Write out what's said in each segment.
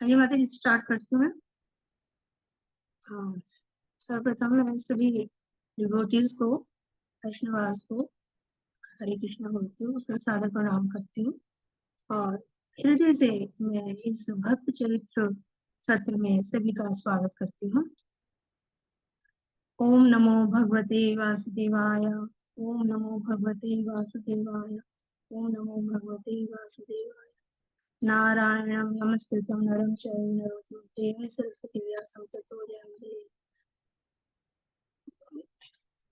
चलिए माता जी स्टार्ट करती हूँ मैं। हाँ, सर्वप्रथम मैं सभी डिवोटीज को, वैष्णवास को हरे कृष्ण बोलती हूँ, उसका सादर प्रणाम करती हूँ और हृदय से मैं इस भक्त चरित्र सत्र में सभी का स्वागत करती हूँ। ओम नमो भगवते वासुदेवाय। ओम नमो भगवते वासुदेवाय। ओम नमो भगवते वासुदेवाय। नारायणं नमस्कृतं नरं चैव नरोत्तमं देवीं सरस्वतीं व्यासं ततो जयमुदीरये।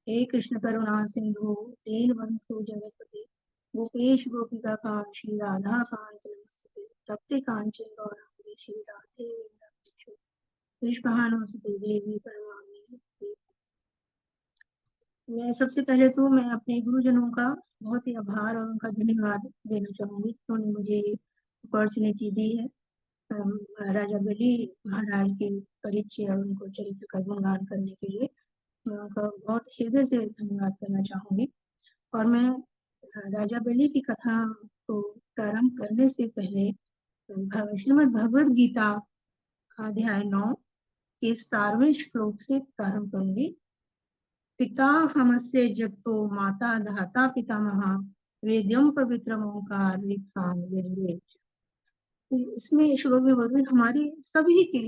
हे कृष्ण करुणा सिंधु दीनबंधु जगत्पते गोपेश गोपिका कांक्षी राधा कांत नमस्ते तप्ते कांचन गौरांगी श्री राधे वृंदावनेश्वरी कृष्णानुसुते देवी परमानंद। मैं सबसे पहले तो मैं अपने गुरुजनों का बहुत ही आभार और उनका धन्यवाद देना चाहूंगी, उन्होंने मुझे अपॉर्चुनिटी दी है राजा बलि महाराज के परिचय और उनको चरित्र का गुणगान करने के लिए मैं उनका बहुत हृदय से धन्यवाद करना चाहूंगी। और मैं राजा बलि की कथा को प्रारंभ करने से पहले श्रीमद् भगवद गीता अध्याय 9 के 17वें श्लोक से प्रारंभ करूंगी। पिता हमस्य जगतो माता धाता पितामह वेद्यम पवित्रम ओंकार ऋक्सांग यजुर्वेद। इसमें श्लोक में बोलते हमारे सभी के,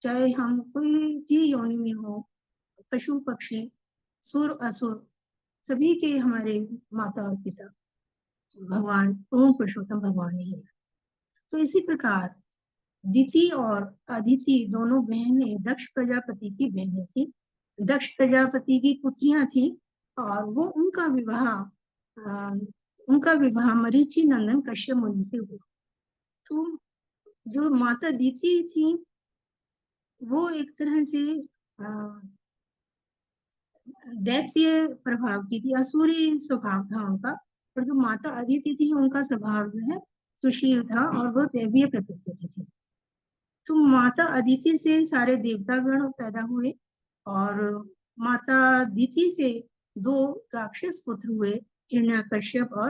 चाहे हम कोई भी योनि में हो, पशु पक्षी सुर असुर, सभी के हमारे माता और पिता भगवान ओम पुरुषोत्तम भगवान ही है। तो इसी प्रकार दिति और अदिति दोनों बहनें दक्ष प्रजापति की बहनें थी। दक्ष प्रजापति की पुत्रियां थी और वो उनका विवाह मरीचि नंदन कश्यप मुनि से हुआ। तो जो माता दिति थी वो एक तरह से दैत्य प्रभाव की थी, असुरी स्वभाव था उनका। और जो माता अदिति थी उनका स्वभाव जो है सुशील था और वो दैवीय प्रकृति की थी। तो माता अदिति से सारे देवतागण पैदा हुए और माता दिति से 2 राक्षस पुत्र हुए, हिरण्याकश्यप और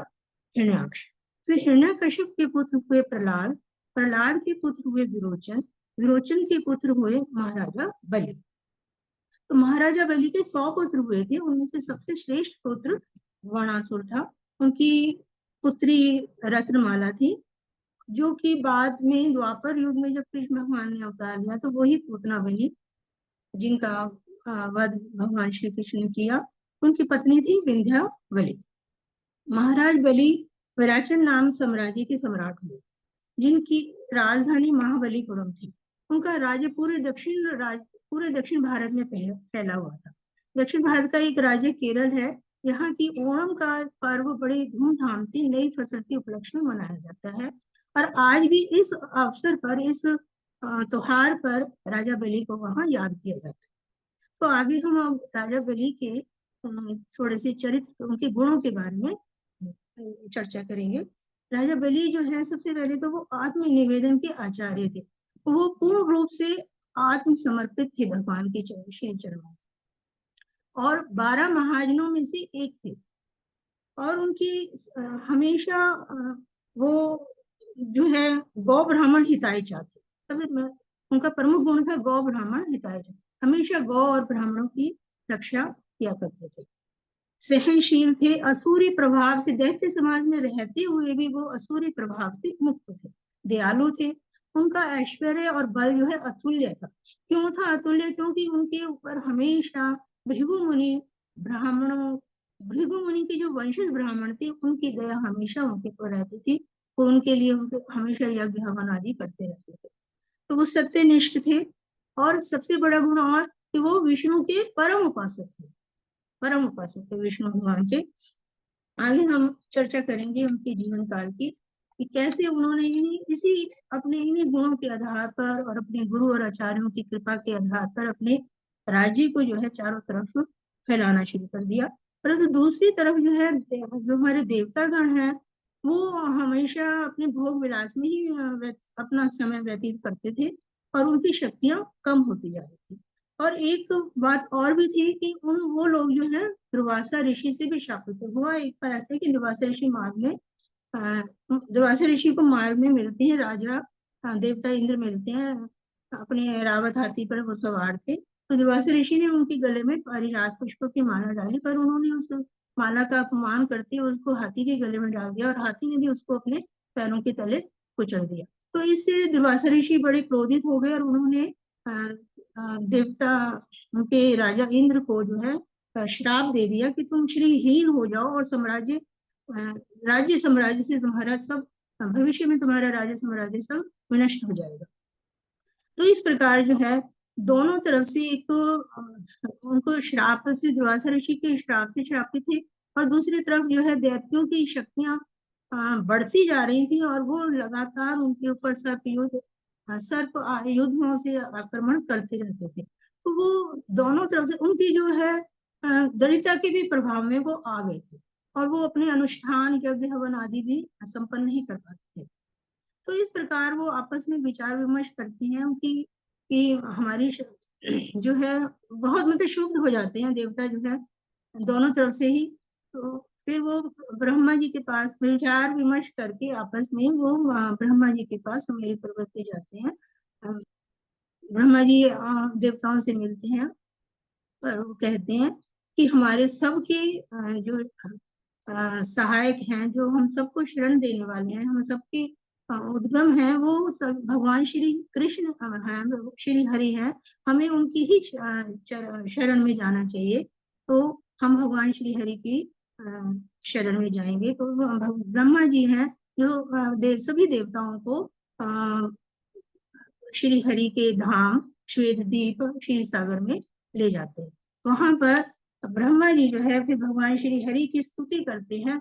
हिरण्याक्ष। फिर हिरण्याकश्यप के पुत्र हुए प्रहलाद, प्रहलाद के पुत्र हुए विरोचन, विरोचन के पुत्र हुए महाराजा बलि। तो महाराजा बलि के 100 पुत्र हुए थे, उनमें से सबसे श्रेष्ठ पुत्र वणासुर था। उनकी पुत्री रत्नमाला थी, जो कि बाद में द्वापर युग में जब कृष्ण भगवान ने अवतार लिया तो वही पूतना बनी, जिनका वध भगवान श्री कृष्ण ने किया। उनकी पत्नी थी विंध्यावली। महाराज बलि विराचन नाम साम्राज्य के सम्राट हुए, जिनकी राजधानी महाबलीपुरम थी। उनका राज्य पूरे दक्षिण भारत में फैला हुआ था। दक्षिण भारत का एक राज्य केरल है। यहाँ की ओणम का पर्व बड़े धूमधाम से नई फसल के उपलक्ष्य में मनाया जाता है और आज भी इस अवसर पर, इस त्योहार पर राजा बलि को वहां याद किया जाता है। तो आगे हम अब राजा बलि के थोड़े से चरित्र, उनके गुणों के बारे में चर्चा करेंगे। राजा बलि जो है, सबसे पहले तो वो आत्मनिवेदन के आचार्य थे। वो पूर्ण रूप से आत्मसमर्पित थे भगवान के श्री चरणों में और 12 महाजनों में से एक थे। और उनकी हमेशा वो जो है गौ ब्राह्मण हिताय चाहते। उनका प्रमुख गुण था गौ ब्राह्मण हिताय चाहते, हमेशा गौ और ब्राह्मणों की रक्षा किया करते थे। सहनशील थे, असुरी प्रभाव से, दैत्य समाज में रहते हुए भी वो असुरी प्रभाव से मुक्त थे। दयालु थे, उनका ऐश्वर्य और बल जो है अतुल्य था। क्यों था अतुल्य? क्योंकि उनके ऊपर हमेशा भृगु मुनि ब्राह्मणों भृगु मुनि के जो वंशज ब्राह्मण थे उनकी दया हमेशा उनके ऊपर रहती थी। तो उनके लिए उनके हमेशा यज्ञ हवन आदि करते रहते थे। तो वो सत्यनिष्ठ थे। और सबसे बड़ा गुण और कि वो विष्णु के परम उपासक थे, परम उपासक थे विष्णु भगवान के। आगे हम चर्चा करेंगे उनके जीवन काल की, कि कैसे उन्होंने इन्हीं गुणों के आधार पर और अपने गुरु और आचार्यों की कृपा के आधार पर अपने राज्य को जो है चारों तरफ फैलाना शुरू कर दिया। परंतु दूसरी तरफ जो है, जो हमारे देवतागण हैं वो हमेशा अपने भोग विलास में ही अपना समय व्यतीत करते थे और उनकी शक्तियां कम होती जा रही थी। और एक बात और भी थी कि वो लोग जो है दुर्वासा ऋषि से भी शापित हुआ। एक बार ऐसा कि दुर्वासा ऋषि को मार्ग में मिलते हैं राजा देवता इंद्र मिलते हैं, अपने रावत हाथी पर वो सवार थे। तो दुर्वासा ऋषि ने उनके गले में पारिजात पुष्प की माला डाली, पर उन्होंने उस माला का अपमान करते हुए उसको हाथी के गले में डाल दिया और हाथी ने भी उसको अपने पैरों के तले कुचल दिया। तो इससे दुर्वासा ऋषि बड़े क्रोधित हो गए और उन्होंने देवता उनके राजा इंद्र को जो है श्राप दे दिया कि तुम श्रीहीन हो जाओ और साम्राज्य राज्य साम्राज्य से तुम्हारा सब भविष्य में तुम्हारा राज्य साम्राज्य सब विनष्ट हो जाएगा। तो इस प्रकार जो है दोनों तरफ से एक तो उनको श्राप से, दुर्वासा ऋषि के श्राप से श्रापित थे, और दूसरी तरफ जो है दैत्यों की शक्तियां बढ़ती जा रही थी और वो लगातार उनके ऊपर सर्प युद्धों से आक्रमण करते रहते थे। तो वो दोनों तरफ से उनकी जो है दरिद्रता के भी प्रभाव में वो आ गए थे और वो अपने अनुष्ठान यज्ञ हवन आदि भी संपन्न नहीं कर पाते थे। तो इस प्रकार वो आपस में विचार विमर्श करती हैं कि हमारी जो है बहुत मतलब शुद्ध हो जाते हैं देवता जो है दोनों तरफ से ही। तो फिर वो ब्रह्मा जी के पास विचार विमर्श करके आपस में वो ब्रह्मा जी के पास सुमेरु पर्वत पे जाते हैं। ब्रह्मा जी देवताओं से मिलते हैं और वो कहते हैं कि हमारे सबके जो सहायक हैं, जो हम सबको शरण देने वाले हैं, हम सबके उद्गम हैं, वो सब भगवान श्री कृष्ण हैं, श्री हरि हैं। हमें उनकी ही शरण में जाना चाहिए। तो हम भगवान श्री हरि की शरण में जाएंगे। तो ब्रह्मा जी हैं जो सभी देवताओं को श्री हरि के धाम श्वेत द्वीप क्षीर सागर में ले जाते हैं। वहां पर ब्रह्मा जी जो है फिर भगवान श्री हरि की स्तुति करते हैं,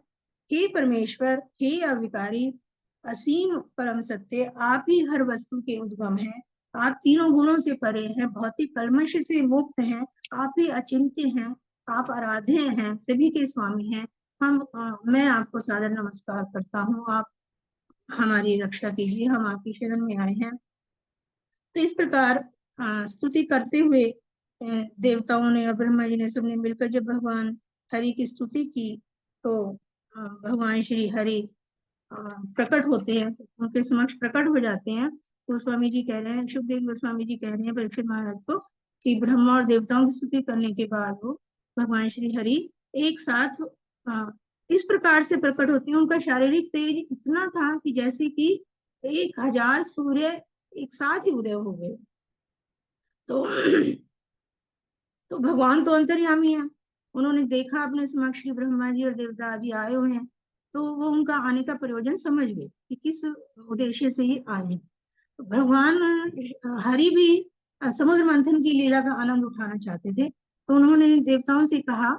हे परमेश्वर, हे अविकारी, असीम परम सत्य, आप ही हर वस्तु के उद्गम हैं, आप तीनों गुणों से परे हैं, भौतिक कल्मश से मुक्त हैं, आप ही अचिंत्य हैं, आप आराध्य हैं, सभी के स्वामी हैं। मैं आपको सादर नमस्कार करता हूँ, आप हमारी रक्षा कीजिए, हम आपकी शरण में आए हैं। तो इस प्रकार स्तुति करते हुए देवताओं ने और ब्रह्मा जी ने सबने मिलकर जब भगवान हरि की स्तुति की तो भगवान श्री हरि प्रकट होते हैं, उनके समक्ष प्रकट हो जाते हैं। तो स्वामी जी कह रहे हैं, सुखदेव गोस्वामी जी कह रहे हैं परीक्षित महाराज को कि ब्रह्मा और देवताओं की स्तुति करने के बाद वो भगवान श्री हरि एक साथ इस प्रकार से प्रकट होते हैं। उनका शारीरिक तेज इतना था कि जैसे कि 1000 सूर्य एक साथ ही उदय हो गए। तो भगवान तो अंतर्यामी है, उन्होंने देखा अपने समक्ष की ब्रह्मा जी और देवता आदि आए हुए हैं, तो वो उनका आने का प्रयोजन समझ गए कि किस उद्देश्य से ये आए। तो भगवान हरि भी समुद्र मंथन की लीला का आनंद उठाना चाहते थे। तो उन्होंने देवताओं से कहा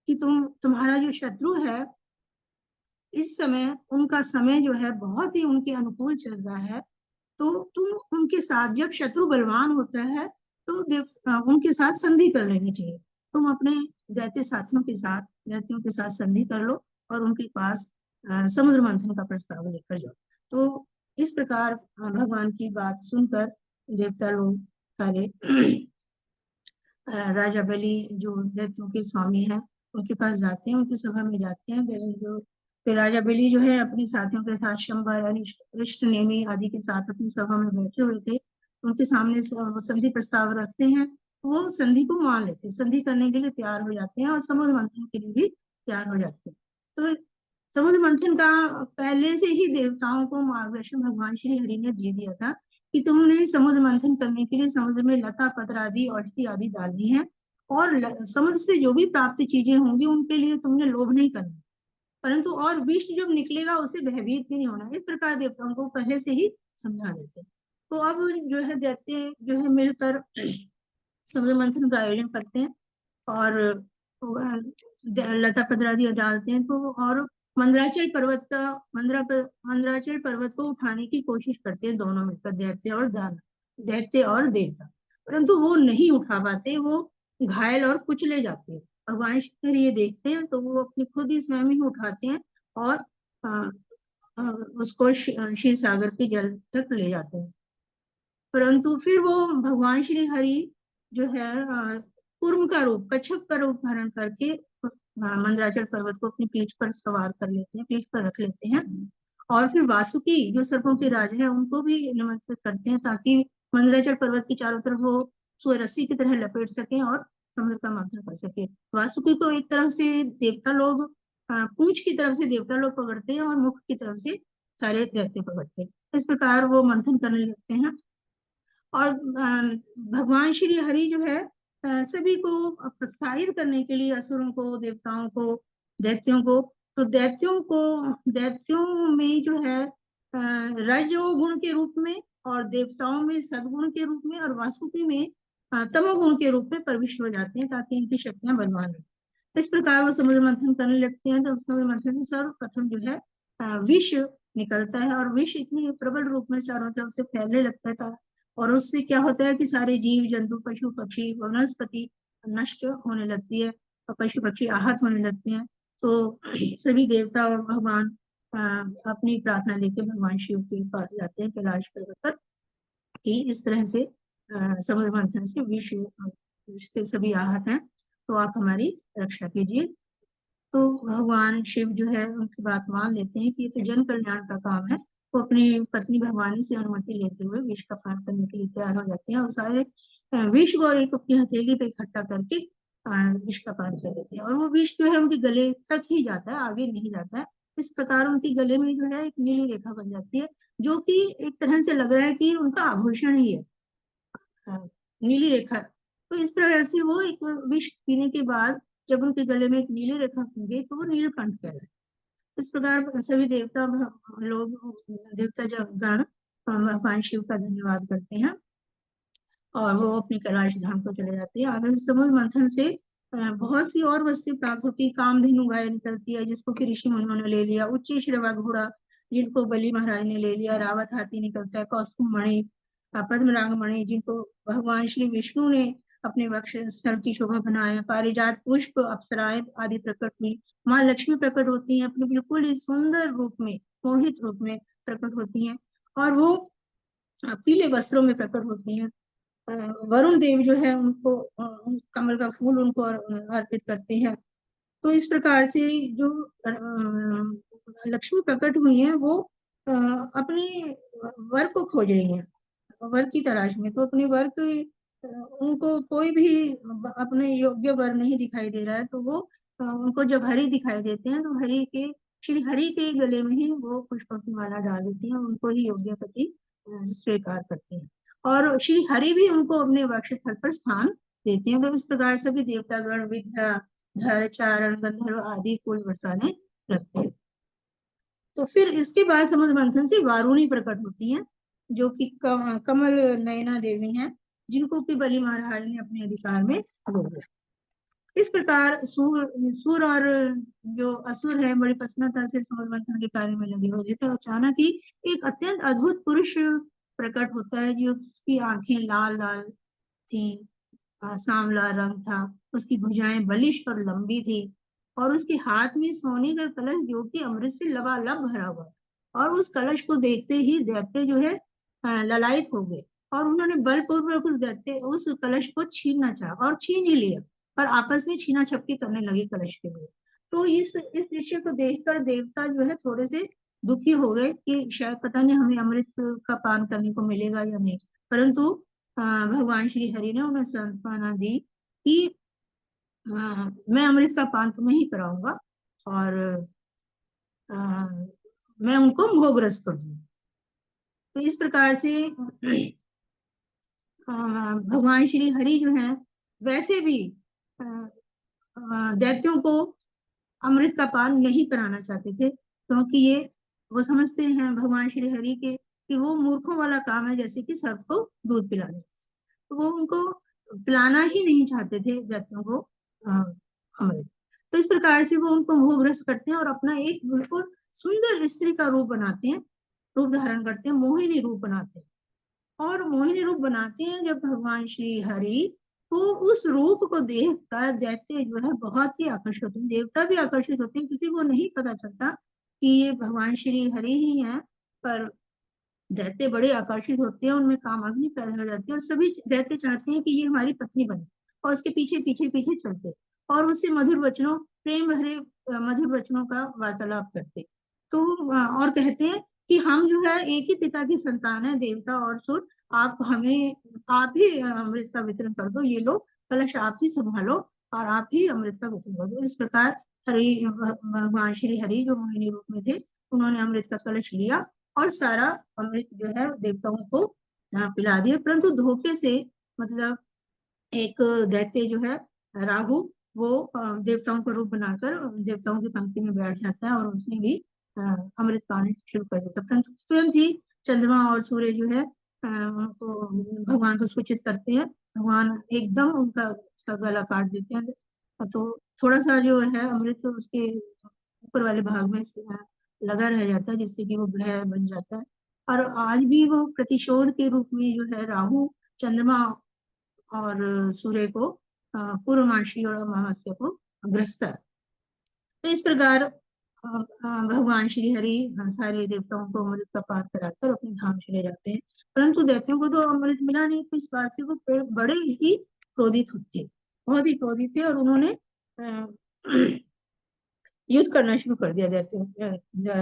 कि तुम्हारा जो शत्रु है, इस समय उनका समय जो है बहुत ही उनके अनुकूल चल रहा है। तो तुम उनके साथ, जब शत्रु बलवान होता है तो उनके साथ संधि कर लेनी चाहिए। तुम अपने दैत्यों के साथ संधि कर लो और उनके पास समुद्र मंथन का प्रस्ताव लेकर जाओ। तो इस प्रकार भगवान की बात सुनकर देवता लोग सारे राजा बलि जो दैत्यों के स्वामी हैं उनके पास जाते हैं, उनकी सभा में जाते हैं। जो फिर राजा बलि जो है अपने साथियों के साथ शंबा यानी नेमी आदि के साथ अपनी सभा में बैठे हुए थे, उनके सामने संधि प्रस्ताव रखते हैं। वो संधि को मान लेते हैं, संधि करने के लिए तैयार हो जाते हैं और समुद्र मंथन के लिए भी तैयार हो जाते हैं। तो समुद्र मंथन का पहले से ही देवताओं को मार्गदर्शन भगवान श्री हरि ने दे दिया था कि तुमने समुद्र मंथन करने के लिए समुद्र में लता पत्र आदि औषधि आदि डालनी है और समुद्र से जो भी प्राप्त चीजें होंगी उनके लिए तुमने लोभ नहीं करना, परंतु और विष जब निकलेगा उसे भयभीत भी नहीं होना। इस प्रकार देवताओं को पहले से ही समझा देते। तो अब जो है दैत्य जो है मिलकर समुद्र मंथन का आयोजन करते हैं और लता पत्र आदि डालते हैं। तो और मंदराचल पर्वत को उठाने की कोशिश करते हैं दोनों मिलकर, दैत्य और देवता, परंतु वो नहीं उठा पाते, वो घायल और कुचले जाते हैं। भगवान शंकर ये देखते हैं तो वो अपनी खुद ही स्वयं ही उठाते हैं और उसको क्षीर सागर के जल तक ले जाते हैं। परंतु फिर वो भगवान श्री हरि जो है कूर्म का रूप, कच्छप का रूप धारण करके मंदराचल पर्वत को अपनी पीठ पर सवार कर लेते हैं, पीठ पर रख लेते हैं और फिर वासुकी जो सर्पों के राजा है उनको भी निमंत्रित करते हैं, ताकि मंदराचल पर्वत की चारों तरफ वो सुई रस्सी की तरह लपेट सके और समुद्र का मंथन कर सके। वासुकी को एक तरफ से देवता लोग पूंछ की तरफ से देवता लोग पकड़ते हैं और मुख की तरफ से सारे दैत्य पकड़ते हैं। इस प्रकार वो मंथन करने लगते हैं। और भगवान श्री हरि जो है सभी को प्रोत्साहित करने के लिए असुरों को, देवताओं को, दैत्यों को, तो दैत्यों में जो है रजोगुण के रूप में, और देवताओं में सद्गुण के रूप में, और वासुकी में तमोगुण के रूप में प्रविष्ट हो जाते हैं, ताकि इनकी शक्तियां बलवान हो। इस प्रकार वो समुद्र मंथन करने लगते हैं। तो समुद्र मंथन से सर्वप्रथम जो है विष निकलता है, और विष इतनी प्रबल रूप में चारों तरफ से फैलने लगता था, और उससे क्या होता है कि सारे जीव जंतु, पशु पक्षी, वनस्पति नष्ट होने लगती है, और पशु पक्षी आहत होने लगते हैं। तो सभी देवता और भगवान अपनी प्रार्थना लेके भगवान शिव के पास जाते हैं कैलाश पर्वत पर, कि इस तरह से समुद्र मंथन से विष से सभी आहत हैं, तो आप हमारी रक्षा कीजिए। तो भगवान शिव जो है उनकी बात मान लेते हैं कि ये तो जन कल्याण का काम है। वो अपनी पत्नी भगवानी से अनुमति लेते हुए विष का पान करने के लिए तैयार हो जाते हैं, और सारे विष को एक अपनी हथेली पे इकट्ठा करके विष का पान कर लेते हैं, और वो विष जो है उनके गले तक ही जाता है, आगे नहीं जाता है। इस प्रकार उनके गले में जो है एक नीली रेखा बन जाती है, जो कि एक तरह से लग रहा है कि उनका आभूषण ही है, नीली रेखा। तो इस प्रकार से वो एक विष पीने के बाद जब उनके गले में एक नीली रेखा बन गई, तो वो नीलकंठ कहलाए। इस प्रकार सभी देवता लोग, देवता जब गण भगवान शिव का धन्यवाद करते हैं, और वो अपनी कैलाश धाम को चले जाते हैं। आगे समुद्र मंथन से बहुत सी और वस्तुएं प्राप्त होती है। कामधेनु गाय निकलती है, जिसको कि ऋषि मुनियों ने ले लिया। उच्च श्रवा घोड़ा, जिनको बलि महाराज ने ले लिया। रावत हाथी निकलता है। कौस्तुभ मणि, पद्मराग मणि, जिनको भगवान श्री विष्णु ने अपने वक्ष स्थल की शोभा बनाया। पारिजात पुष्प, अप्सराएं आदि प्रकट हुई। माँ लक्ष्मी प्रकट होती हैं, अपने बिल्कुल ही सुंदर रूप में, मोहित रूप में प्रकट होती हैं, और वो पीले वस्त्रों में प्रकट होती हैं। वरुण देव जो है उनको कमल का फूल उनको अर्पित करते हैं। तो इस प्रकार से जो लक्ष्मी प्रकट हुई है, वो अपने वर को खोज रही हैं, वर की तलाश में। तो अपने वर के उनको कोई भी अपने योग्य वर नहीं दिखाई दे रहा है, तो वो उनको जब हरि दिखाई देते हैं, तो श्री हरि के गले में ही वो पुष्पों की माला डाल देती हैं, उनको ही योग्य पति स्वीकार करती हैं, और श्री हरि भी उनको अपने वक्षस्थल पर स्थान देते हैं। तो इस प्रकार सभी देवतागण विद्या, धर, चारण, गंधर्व आदि फूल बरसाने लगते हैं। तो फिर इसके बाद समुद्र मंथन से वारुणी प्रकट होती हैं, जो कि कमल नयना देवी हैं, जिनको कि बलि महाराज ने अपने अधिकार में ले लिया। इस प्रकार सुर और जो असुर है बड़ी प्रसन्नता से समुद्र मंथन के कार्य में लगे हुए थे। तो अचानक ही एक अत्यंत अद्भुत पुरुष प्रकट होता है, जिसकी आंखें लाल लाल थी, सांवला रंग था, उसकी भुजाएं बलिष्ठ और लंबी थी, और उसके हाथ में सोने का कलश जो कि अमृत से लबालब भरा हुआ। और उस कलश को देखते ही दैत्य जो है ललायत हो गए, और उन्होंने बलपूर्वक उस कलश को छीनना चाहा, और छीन ही लिया, और आपस में छीना छपटी करने लगे कलश के लिए। तो इस दृश्य को देखकर देवता जो है थोड़े से दुखी हो गए कि शायद पता नहीं हमें अमृत का पान करने को मिलेगा या नहीं। परंतु भगवान श्री हरि ने उन्हें सांत्वना दी कि मैं अमृत का पान तुम्हें ही कराऊंगा, और मैं उनको मोहग्रस्त कर दूंगा। तो इस प्रकार से भगवान श्री हरि जो है वैसे भी दैत्यों को अमृत का पान नहीं कराना चाहते थे, क्योंकि ये वो समझते हैं भगवान श्री हरि के कि वो मूर्खों वाला काम है, जैसे कि सर्प को दूध पिलाने। तो वो उनको पिलाना ही नहीं चाहते थे दैत्यों को अमृत। तो इस प्रकार से वो उनको मोहग्रस्त करते हैं, और अपना एक बिल्कुल सुंदर स्त्री का रूप बनाते हैं, रूप धारण करते हैं, मोहिनी रूप बनाते हैं। और मोहिनी रूप बनाते हैं जब भगवान श्री हरि, तो उस रूप को देखकर दैत्य जो है बहुत ही आकर्षित होते हैं, देवता भी आकर्षित होते हैं। किसी को नहीं पता चलता कि ये भगवान श्री हरि ही हैं, पर दैत्य बड़े आकर्षित होते हैं, उनमें कामाग्नि पैदा हो जाती है, और सभी दैत्य चाहते हैं कि ये हमारी पत्नी बने, और उसके पीछे पीछे पीछे चलते, और उससे मधुर वचनों, प्रेम भरे मधुर वचनों का वार्तालाप करते। तो और कहते हैं कि हम जो है एक ही पिता की संतान है, देवता और सुर, आप ही अमृत का वितरण कर दो, ये लो कलश आप ही संभालो और आप ही अमृत का वितरण कर दो। इस प्रकार भगवान श्री हरि जो मोहिनी रूप में थे, उन्होंने अमृत का कलश लिया और सारा अमृत जो है देवताओं को पिला दिया। परंतु धोखे से, मतलब एक दैत्य जो है राहु, वो देवताओं का रूप बनाकर देवताओं की पंक्ति में बैठ जाता है और उसने भी अमृत पानी शुरू कर देता है। परंतु तुरंत ही चंद्रमा और सूर्य जो है उनको, भगवान को सूचित करते हैं। भगवान एकदम उसका गला काट देते हैं। तो थोड़ा सा जो है अमृत उसके ऊपर वाले भाग में लगा रह जाता है, जिससे कि वो ग्रह बन जाता है। और आज भी वो प्रतिशोध के रूप में जो है राहु, चंद्रमा और सूर्य को पूर्णमासी और अमावस्या को ग्रस्त है। तो इस प्रकार भगवान श्री हरि सारे देवताओं को अमृत का पान कराकर अपने धाम चले जाते हैं। परंतु दैत्यों को तो अमृत मिला नहीं, तो इस बात से वो बड़े ही क्रोधित थे, बहुत ही क्रोधित थे, और उन्होंने युद्ध करना शुरू कर दिया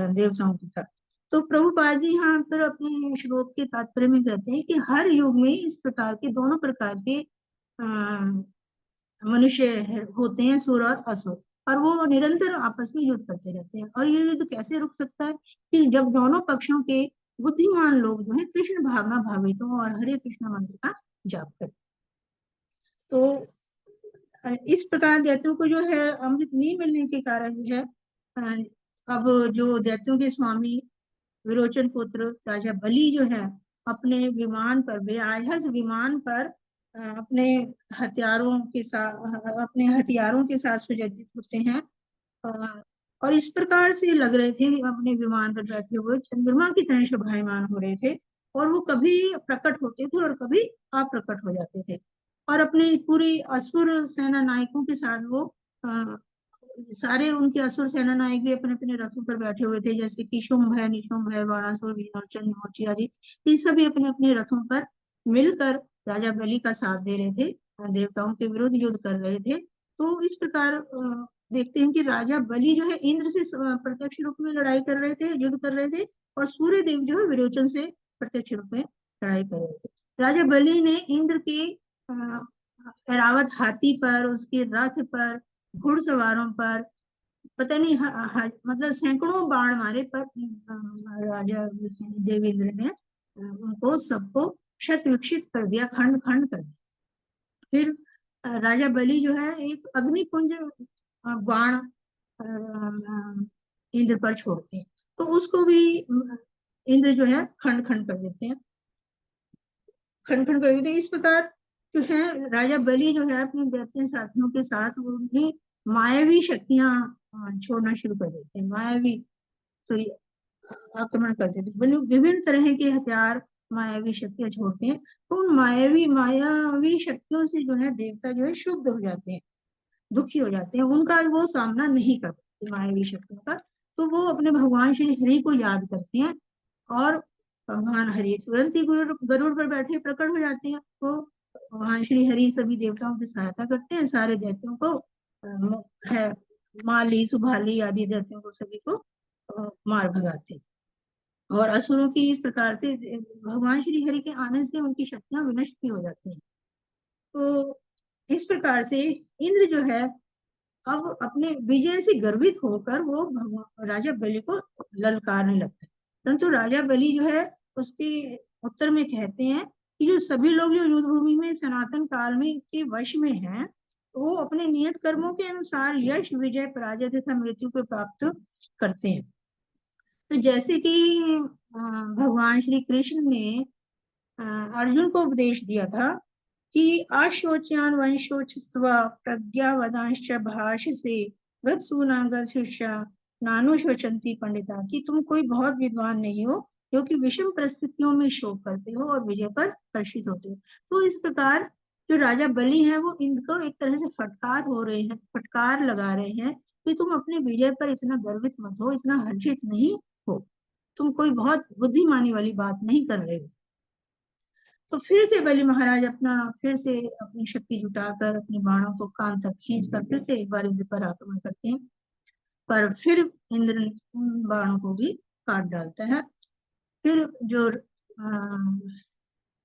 देवताओं के साथ। तो प्रभुपाद जी यहाँ पर अपने श्लोक के तात्पर्य में कहते हैं कि हर युग में इस प्रकार के दोनों प्रकार के मनुष्य होते हैं, सुर और असुर, और वो निरंतर आपस में युद्ध करते रहते हैं। और ये युद्ध कैसे रुक सकता है कि जब दोनों पक्षों के बुद्धिमान लोग जो है कृष्ण भावना भावित हो और हरे कृष्ण मंत्र का जाप करें। तो इस प्रकार दैत्यों को जो है अमृत नहीं मिलने के कारण जो है अब जो दैत्यों के स्वामी विरोचन पुत्र राजा बलि जो है अपने विमान पर, बेआयास विमान पर अपने हथियारों के साथ सुसज्जित होते हैं और इस प्रकार से लग रहे थे अपने विमान पर बैठे हुए चंद्रमा की तरह शोभायमान हो रहे थे, और वो कभी प्रकट होते थे और कभी अप्रकट हो जाते थे। और अपने पूरी असुर सेना नायकों के साथ वो सारे उनके असुर सेना नायक भी अपने अपने रथों पर बैठे हुए थे, जैसे कि शुंभ है, निशुंभ है, बाणासुर, विमोचन, विमोची आदि, ये सभी अपने अपने रथों पर मिलकर राजा बलि का साथ दे रहे थे, देवताओं के विरुद्ध युद्ध कर रहे थे। तो इस प्रकार देखते हैं कि राजा बलि जो है इंद्र से प्रत्यक्ष रूप में लड़ाई कर रहे थे, युद्ध कर रहे थे, और सूर्य देव जो है विरोचन से प्रत्यक्ष रूप में लड़ाई कर रहे थे। राजा बलि ने इंद्र के ऐरावत हाथी पर, उसके रथ पर, घुड़सवारों पर पता नहीं मतलब सैकड़ों बाण मारे, पर राजा देवेंद्र ने उनको सबको क्षत विक्षित कर दिया, खंड खंड कर दिया। फिर राजा बलि जो है एक अग्निपुंज बाण इंद्र पर छोड़ते हैं, तो उसको भी इंद्र जो है खंड खंड कर देते हैं, खंड खंड कर देते हैं। इस प्रकार जो है राजा बलि जो है अपने दैत्य साथियों के साथ उन्हें मायावी शक्तियां छोड़ना शुरू कर देते हैं, मायावी तो आक्रमण कर देते हैं, विभिन्न तरह के हथियार मायावी शक्तियां छोड़ते हैं। तो उन मायावी शक्तियों से जो है देवता जो है शुद्ध हो जाते हैं, दुखी हो जाते हैं, उनका वो सामना नहीं कर पाते मायावी शक्तियों का। तो वो अपने भगवान श्री हरि को याद करते हैं और भगवान हरि तुरंत ही गरुड़ पर बैठे प्रकट हो जाते हैं। तो भगवान श्री हरि सभी देवताओं की सहायता करते हैं, सारे दैत्यों को है माली सुभाली आदि दैत्यों को सभी को मार भगाते हैं। और असुरों की इस प्रकार से भगवान श्री हरि के आने से उनकी शक्तियां विनष्ट भी हो जाती हैं। तो इस प्रकार से इंद्र जो है अब अपने विजय से गर्वित होकर वो राजा बलि को ललकारने लगता है। परंतु राजा बलि जो है उसके उत्तर में कहते हैं कि जो सभी लोग जो युद्ध भूमि में सनातन काल में के वश में हैं, वो अपने नियत कर्मों के अनुसार यश, विजय, पराजय तथा मृत्यु को प्राप्त करते हैं। तो जैसे कि भगवान श्री कृष्ण ने अर्जुन को उपदेश दिया था कि अशोच्यान वंशोच प्रज्ञावदांश भाष से नानु शोचंती पंडिता, कि तुम कोई बहुत विद्वान नहीं हो क्योंकि विषम परिस्थितियों में शोक करते हो और विजय पर हर्षित होते हो। तो इस प्रकार जो राजा बलि है वो इनको एक तरह से फटकार लगा रहे हैं कि तुम अपने विजय पर इतना गर्वित मत हो, इतना हर्षित नहीं हो, तुम कोई बहुत बुद्धिमानी वाली बात नहीं कर रहे हो। तो फिर से बलि महाराज फिर से अपनी शक्ति जुटाकर अपने बाणों को कान तक खींचकर फिर से एक बार इंद्र पर आक्रमण करते हैं। पर फिर इंद्र उन बाणों को भी काट डालता है। फिर जो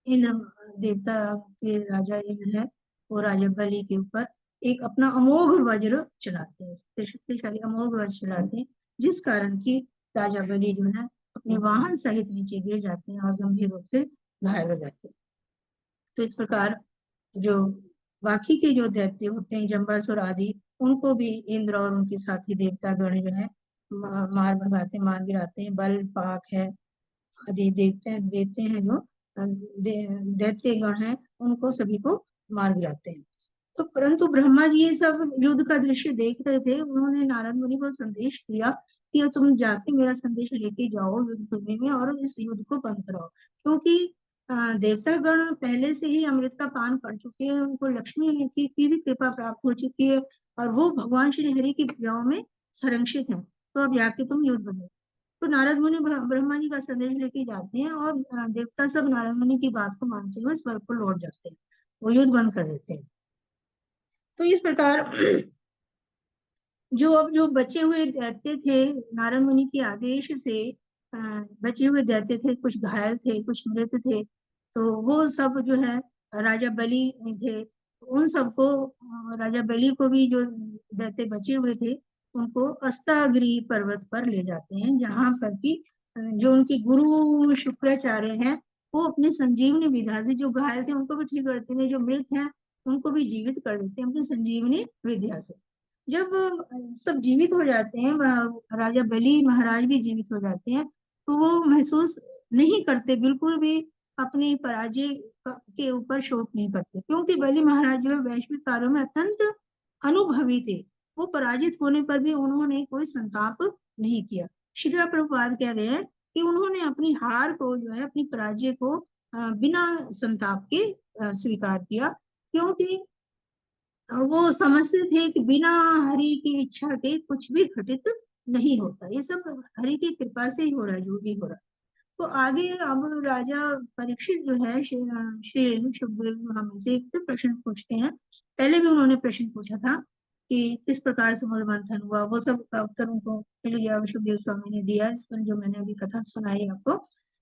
इंद्र देवता के राजा इंद्र है, वो राजा बलि के ऊपर एक अपना अमोघ वज्र चलाते हैं, शक्तिशाली अमोघ वज्र चलाते हैं, जिस कारण की राजा बलि जो है अपने वाहन सहित नीचे गिर जाते हैं और गंभीर रूप से घायल हो जाते हैं। तो इस प्रकार जो बाकी के जो दैत्य होते हैं, जम्बासुर आदि, उनको भी इंद्र और उनके साथी देवता गण जो है मार भगाते, मार गिराते हैं। बल पाक है आदि देते हैं जो दैत्य गण है, उनको सभी को मार गिराते हैं। तो परंतु ब्रह्मा जी ये सब युद्ध का दृश्य देख रहे थे। उन्होंने नारद मुनि को संदेश दिया कि तुम जाके मेरा संदेश लेके जाओ युद्ध भूमि में और इस युद्ध को बंद कराओ, क्योंकि देवता गण पहले से ही अमृत का पान कर चुके हैं, उनको लक्ष्मी की भी कृपा प्राप्त हो चुकी है और वो भगवान श्री हरि की भुजाओं में संरक्षित है। तो अब जाके तुम युद्ध बनो। तो नारद मुनि ब्रह्मा जी का संदेश लेके जाते हैं और देवता सब नारद मुनि की बात को मानते हुए स्वर्ग को लौट जाते हैं, वो युद्ध बंद कर देते हैं। तो इस प्रकार जो बचे हुए दैत्य थे, नारद मुनि के आदेश से बचे हुए दैत्य थे, कुछ घायल थे, कुछ मृत थे। तो वो सब जो है राजा बलि थे, उन सबको राजा बलि को भी जो दैत्य बचे हुए थे उनको अस्तागिरी पर्वत पर ले जाते हैं, जहां पर की जो उनके गुरु शुक्राचार्य हैं वो अपने संजीवनी विद्या से, जो घायल थे उनको भी ठीक करते हैं, जो मृत हैं उनको भी जीवित कर देते हैं अपनी संजीवनी विद्या से। जब सब जीवित हो जाते हैं, राजा बलि महाराज भी जीवित हो जाते हैं, तो वो महसूस नहीं करते बिल्कुल भी, अपनी पराजय के ऊपर शोक नहीं करते, क्योंकि बलि महाराज जो है वैश्विक कार्यों में अत्यंत अनुभवी थे। वो पराजित होने पर भी उन्होंने कोई संताप नहीं किया। श्रील प्रभुपाद कह रहे हैं कि उन्होंने अपनी हार को जो है, अपनी पराजय को बिना संताप के स्वीकार किया, क्योंकि वो समझते थे कि बिना हरि की इच्छा के कुछ भी घटित नहीं होता, ये सब हरि की कृपा से ही हो रहा है जो भी हो रहा है। तो आगे अब राजा परीक्षित जो है श्री सुखदेव हमें से एक प्रश्न पूछते हैं। पहले भी उन्होंने प्रश्न पूछा था कि किस प्रकार समुद्र मंथन हुआ, वो सब का उत्तर उनको मिल गया, सुखदेव स्वामी ने दिया, इस पर जो मैंने अभी कथा सुनाई आपको।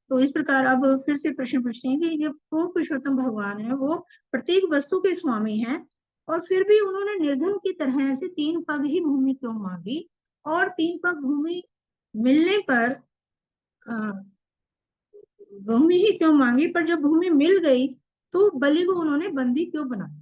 तो इस प्रकार अब फिर से प्रश्न पूछते हैं कि जो पुरुषोत्तम भगवान है वो प्रत्येक वस्तु के स्वामी हैं, और फिर भी उन्होंने निर्धन की तरह से 3 पग ही भूमि क्यों मांगी, और 3 पग भूमि मिलने पर भूमि ही क्यों मांगी, पर जब भूमि मिल गई तो बलि को उन्होंने बंदी क्यों बना दिया,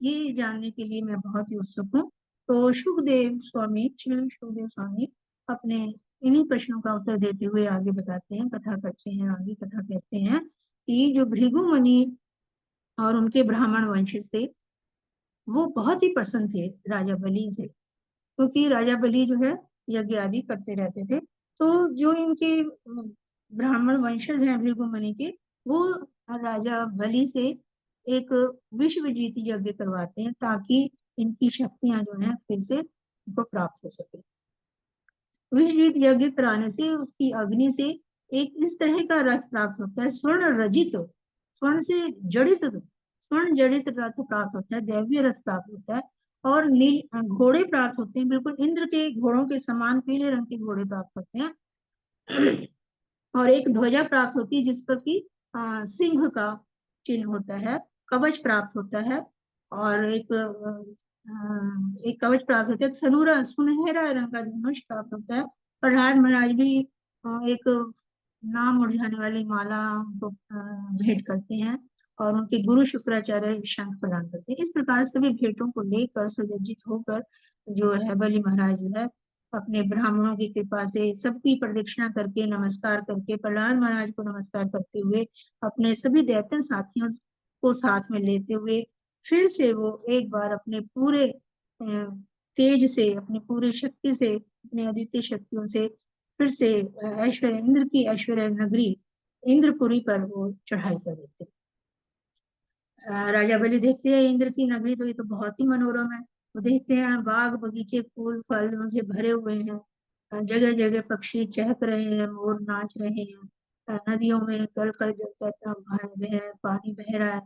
ये जानने के लिए मैं बहुत ही उत्सुक हूँ। तो श्री सुखदेव स्वामी अपने इन्हीं प्रश्नों का उत्तर देते हुए आगे बताते हैं, कथा करते हैं, आगे कथा कहते हैं कि जो भृगु मुनि और उनके ब्राह्मण वंश से वो बहुत ही प्रसन्न थे राजा बलि से, क्योंकि राजा बलि जो है यज्ञ आदि करते रहते थे। तो जो इनके ब्राह्मण वंशज हैं भृगु मुनि के, वो राजा बलि से एक विश्व जीत यज्ञ करवाते हैं, ताकि इनकी शक्तियां जो है फिर से उनको प्राप्त हो सके। विश्व जीत यज्ञ कराने से उसकी अग्नि से एक इस तरह का रथ प्राप्त होता है, स्वर्ण रजित, स्वर्ण से जड़ित, स्वर्ण जड़ित रथ प्राप्त होता है, दैवीय रथ प्राप्त होता है, और नील घोड़े प्राप्त होते हैं, बिल्कुल इंद्र के घोड़ों के समान पीले रंग के घोड़े प्राप्त होते हैं। और एक ध्वजा प्राप्त होती है जिस पर की सिंह का चिन्ह होता है, कवच प्राप्त होता है, और एक कवच प्राप्त होता है, सुनहरा रंग का धनुष प्राप्त होता है। और राज महाराज भी एक नाम मुरझाने वाली माला उनको भेंट करते हैं, और उनके गुरु शुक्राचार्य शंख प्रदान करते हैं। इस प्रकार सभी भेंटों को लेकर सुसज्जित होकर जो है बलि महाराज जो है अपने ब्राह्मणों की कृपा से सबकी प्रदक्षिणा करके, नमस्कार करके, प्रहलाद महाराज को नमस्कार करते हुए, अपने सभी दैत्य साथियों को साथ में लेते हुए फिर से वो एक बार अपने पूरे तेज से, अपनी पूरी शक्ति से, अपने आदित्य शक्तियों से फिर से ऐश्वर्य, इंद्र की ऐश्वर्य नगरी इंद्रपुरी पर वो चढ़ाई कर देते। राजा बलि देखते हैं इंद्र की नगरी, तो ये तो बहुत ही मनोरम है। वो देखते हैं बाग बगीचे फूल फलों से भरे हुए हैं, जगह जगह पक्षी चहक रहे हैं, मोर नाच रहे हैं, नदियों में कल कल पानी बह रहा है,